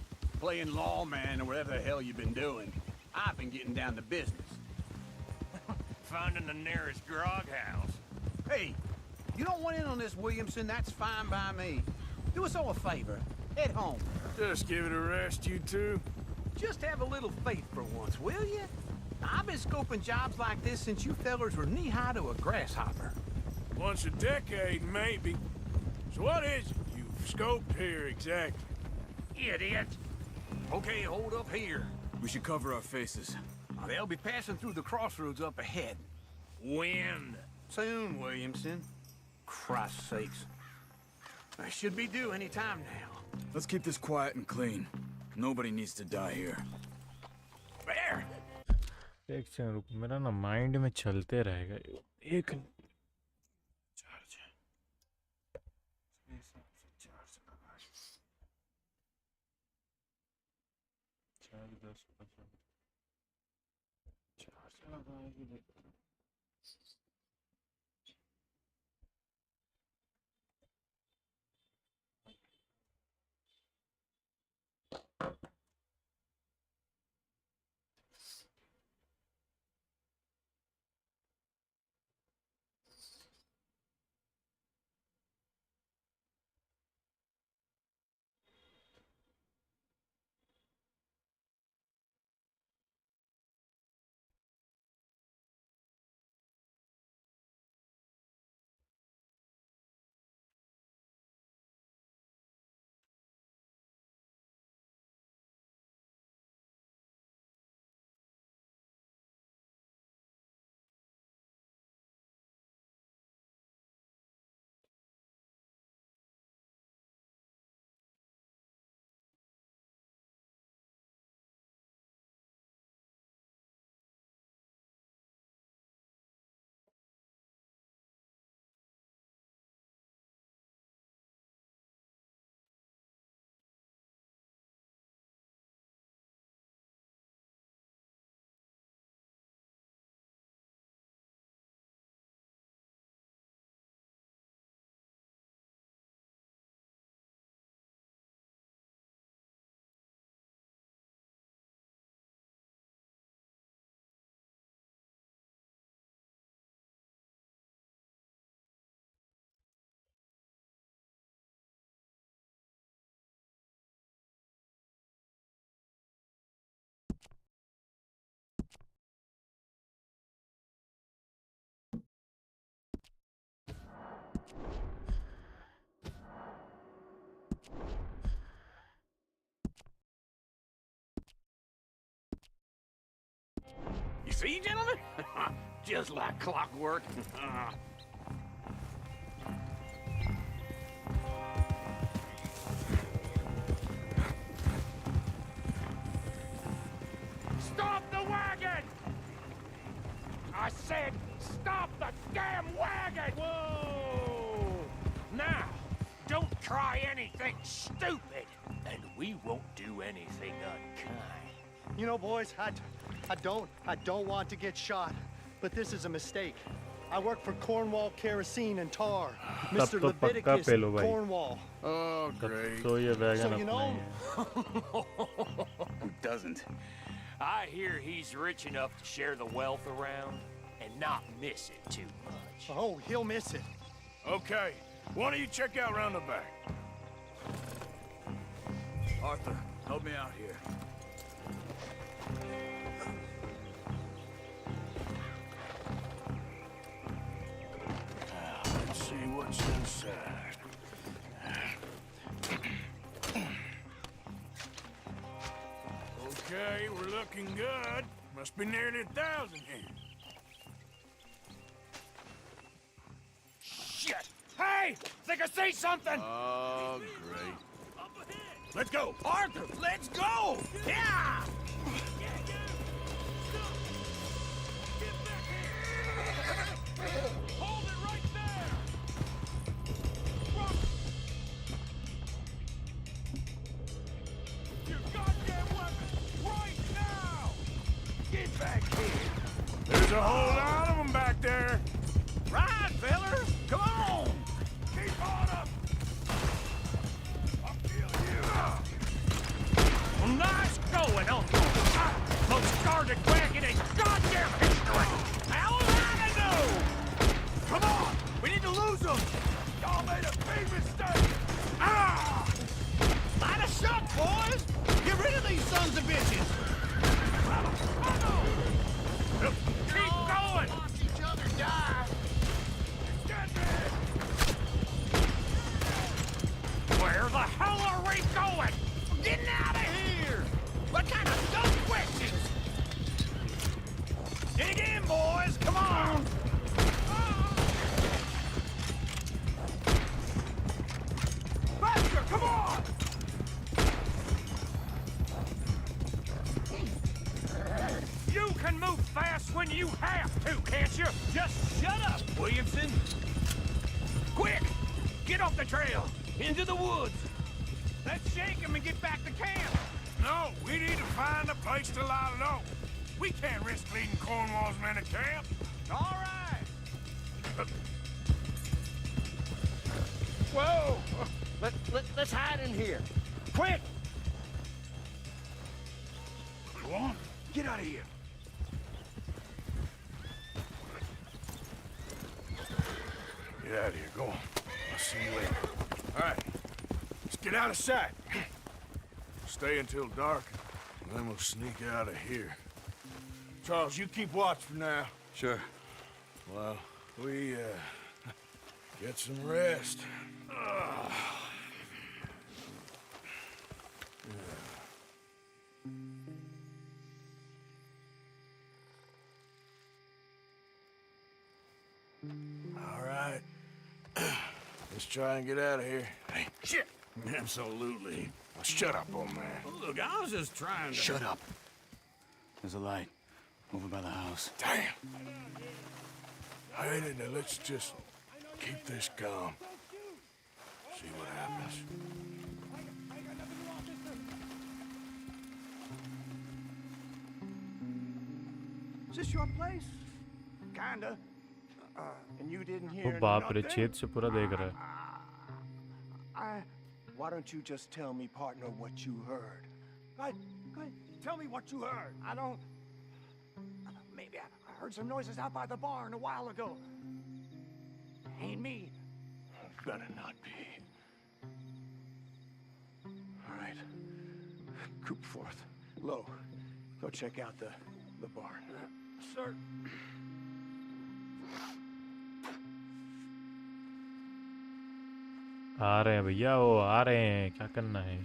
playing lawman or whatever the hell you've been doing, I've been getting down to business. Finding the nearest grog house. Hey, you don't want in on this, Williamson, that's fine by me. Do us all a favor. Head home. Just give it a rest, you two. Just have a little faith for once, will you? I've been scoping jobs like this since you fellers were knee-high to a grasshopper. Once a decade, maybe. So what is it you've scoped here exactly? Idiot! Okay, hold up here. We should cover our faces. They'll be passing through the crossroads up ahead. When? Soon, Williamson. Christ's sakes. I should be due any time now. Let's keep this quiet and clean. Nobody needs to die here. There! एक second रुक, मेरा ना mind में चलते रहेगा एक You see, gentlemen? Just like clockwork. Stop the wagon! I said, stop the damn wagon! Whoa! Now, don't try anything stupid, and we won't do anything unkind. You know, boys, I don't want to get shot, but this is a mistake. I work for Cornwall Kerosene and Tar. Mr. तो पक्का Leviticus पे लो भाई। Cornwall. Oh, great. तो ये wagon So, you अपना know- ही है। Who doesn't? I hear he's rich enough to share the wealth around and not miss it too much. Oh, he'll miss it. Okay, why don't you check out round the back? Arthur, help me out here. Let's see what's inside. Okay, we're looking good. Must be nearly 1,000 here. Shit! Hey! Think I see something! Oh, great. Let's go! Arthur, let's go! Yeah! Hold it right there! Your goddamn weapon! Right now! Get back here! There's a whole lot of them back there. Right, feller! Come on! Keep on up. I'll kill you. Well, nice going on most guarded wagon in goddamn history! How am I to know? Come on! We need to lose them! Y'all made a big mistake. Ah! Line of shot, boys! Get rid of these sons of bitches! Keep going! Watch each other die. Get me. Where the hell are we going? We're getting out of here! What kind of dumb questions? Dig in, boys! Come on! Faster! Come on! You can move fast when you have to, can't you? Just shut up, Williamson! Quick! Get off the trail! Into the woods! Let's shake him and get back to camp! No, we need to find a place to lie low. We can't risk leading Cornwall's men to camp. All right! Whoa! Let's hide in here. Quick! Go on. Get out of here. Get out of here. Go on. I'll see you later. All right. Let's get out of sight. Stay until dark, and then we'll sneak out of here. Charles, you keep watch for now. Sure. Well, we, get some rest. All right. Let's try and get out of here. Hey, shit! Absolutely. Well, shut up, old man. Look, I was just trying to... Shut up. There's a light over by the house. Damn. All right, now let's just keep this calm. See what happens. Is this your place? Kinda. And you didn't वो hear बाप रे nothing? छेद से पूरा देख रहा है। Why don't you just tell me, partner, what you heard? Go ahead. Tell me what you heard. I don't... Maybe I heard some noises out by the barn a while ago. Ain't me. Better not be. All right. Coop forth. Low. Go check out the barn. Sir. आ रहे हैं भैया, वो आ रहे हैं, क्या करना है?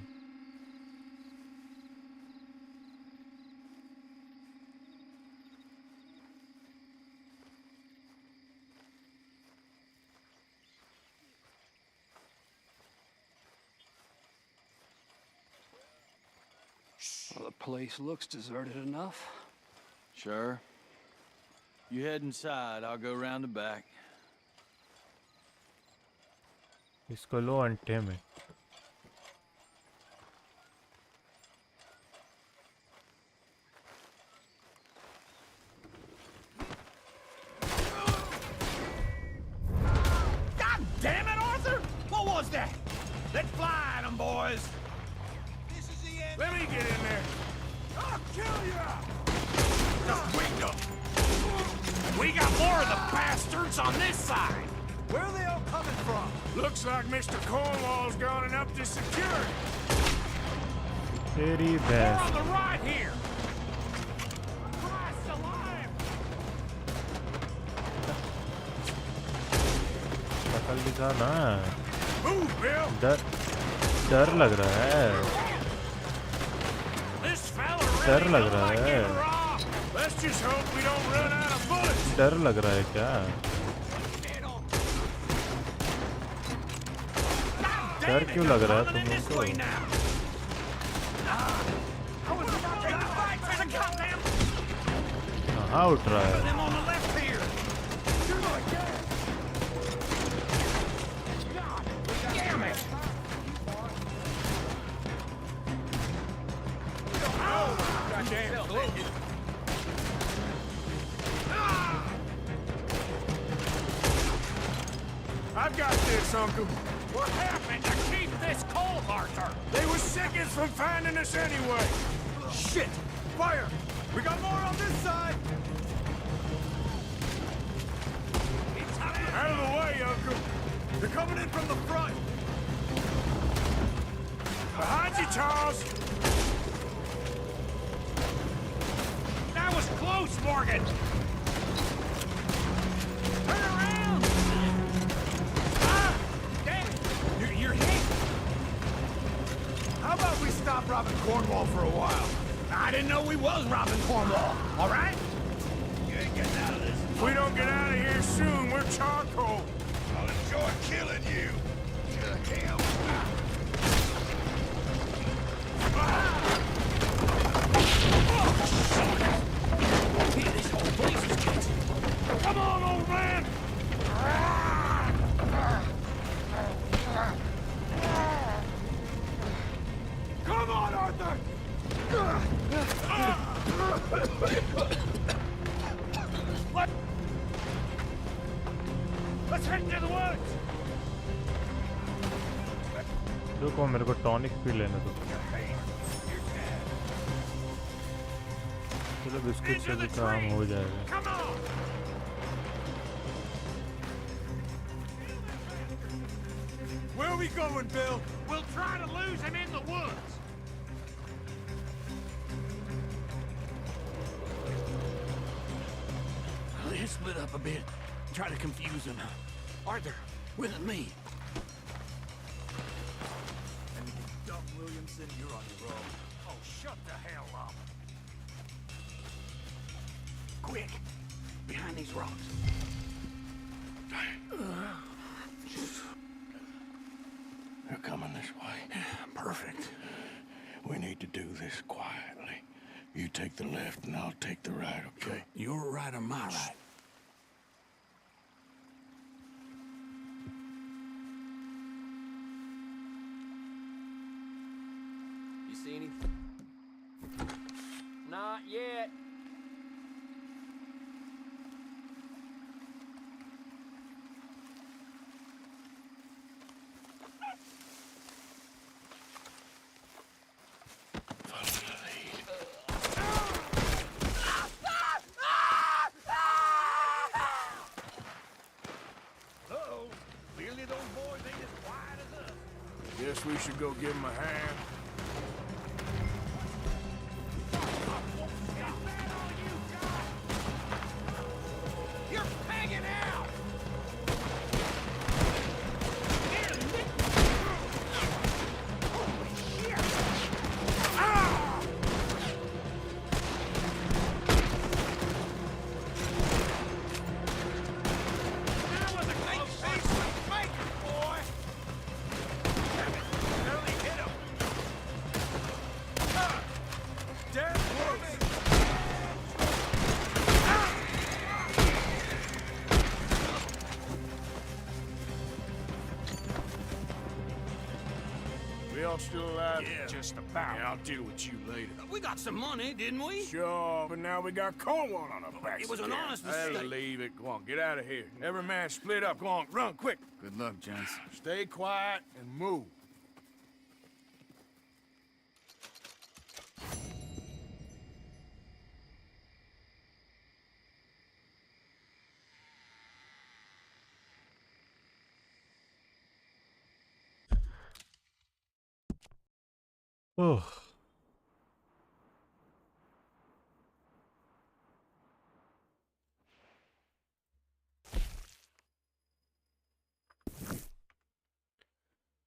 Well, the place looks deserted enough. Sure. You head inside, I'll go round the back. इसको लो अंटे में। God damn it, Arthur! What was that? Let's fly at 'em, boys. This is the end. Let me get in there. I'll kill you! Just wait up. We got more of the bastards on this side. Where are they all coming from? Looks like Mr. Cornwall's gone and upped his security. तेरी More भैंस। on the right here. Christ alive! शकल दिखा ना। Move, Bill. डर लग रहा है। This fella डर really लग don't रहा like है। getting robbed. Let's just hope we don't run out of bullets. डर लग रहा है क्या? डर क्यों लग रहा है तुम लोग को? कहाँ उठ रहा है? I've got this, Uncle. What happened to keep this coal, Arthur? They were seconds from finding us anyway. Shit! Fire! We got more on this side. Out of the way, Uncle. They're coming in from the front. Behind you, Charles. That was close, Morgan. Turn around! Ah! Damn it! You're hit. How about we stop robbing Cornwall for a while? I didn't know we was robbing Cornwall. All right? You ain't getting out of this. If we don't get out of here soon, we're charcoal. I'll enjoy killing you. Kill him. This whole place is good. Come on, old man. Come on, Arthur. Let's head to the woods. रुको मेरे को tonic P लेने दो। चलो biscuit से भी काम हो जाएगा। Come on. Where are we going, Bill? We'll try to lose him in the woods. Let's split up a bit. Try to confuse him. Arthur, with me. Dump Williamson, you're on your own. Oh, shut the hell up. Quick! Behind these rocks. They're coming this way. Perfect. We need to do this quietly. You take the left and I'll take the right, okay? Your right or my right? You see anything? Not yet. Uh-oh. Clearly those boys ain't as quiet as us. Guess we should go give him a hand. You're hanging out! all still alive? Yeah. Just about. Yeah, I'll deal with you later. We got some money, didn't we? Sure, but now we got Cornwall on our backs. It was an again. honest I'll mistake. leave it. Go on, get out of here. Every man split up. Go on, run, quick. Good luck, gents. Stay quiet and move. ओह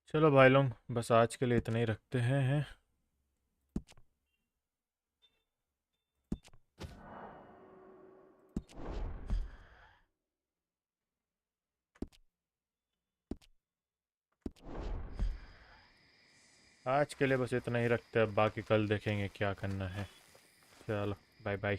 चलो भाई लोग, बस आज के लिए इतना ही रखते हैं। आज के लिए बस इतना ही रखते हैं, अब बाकी कल देखेंगे क्या करना है। चलो बाय बाय।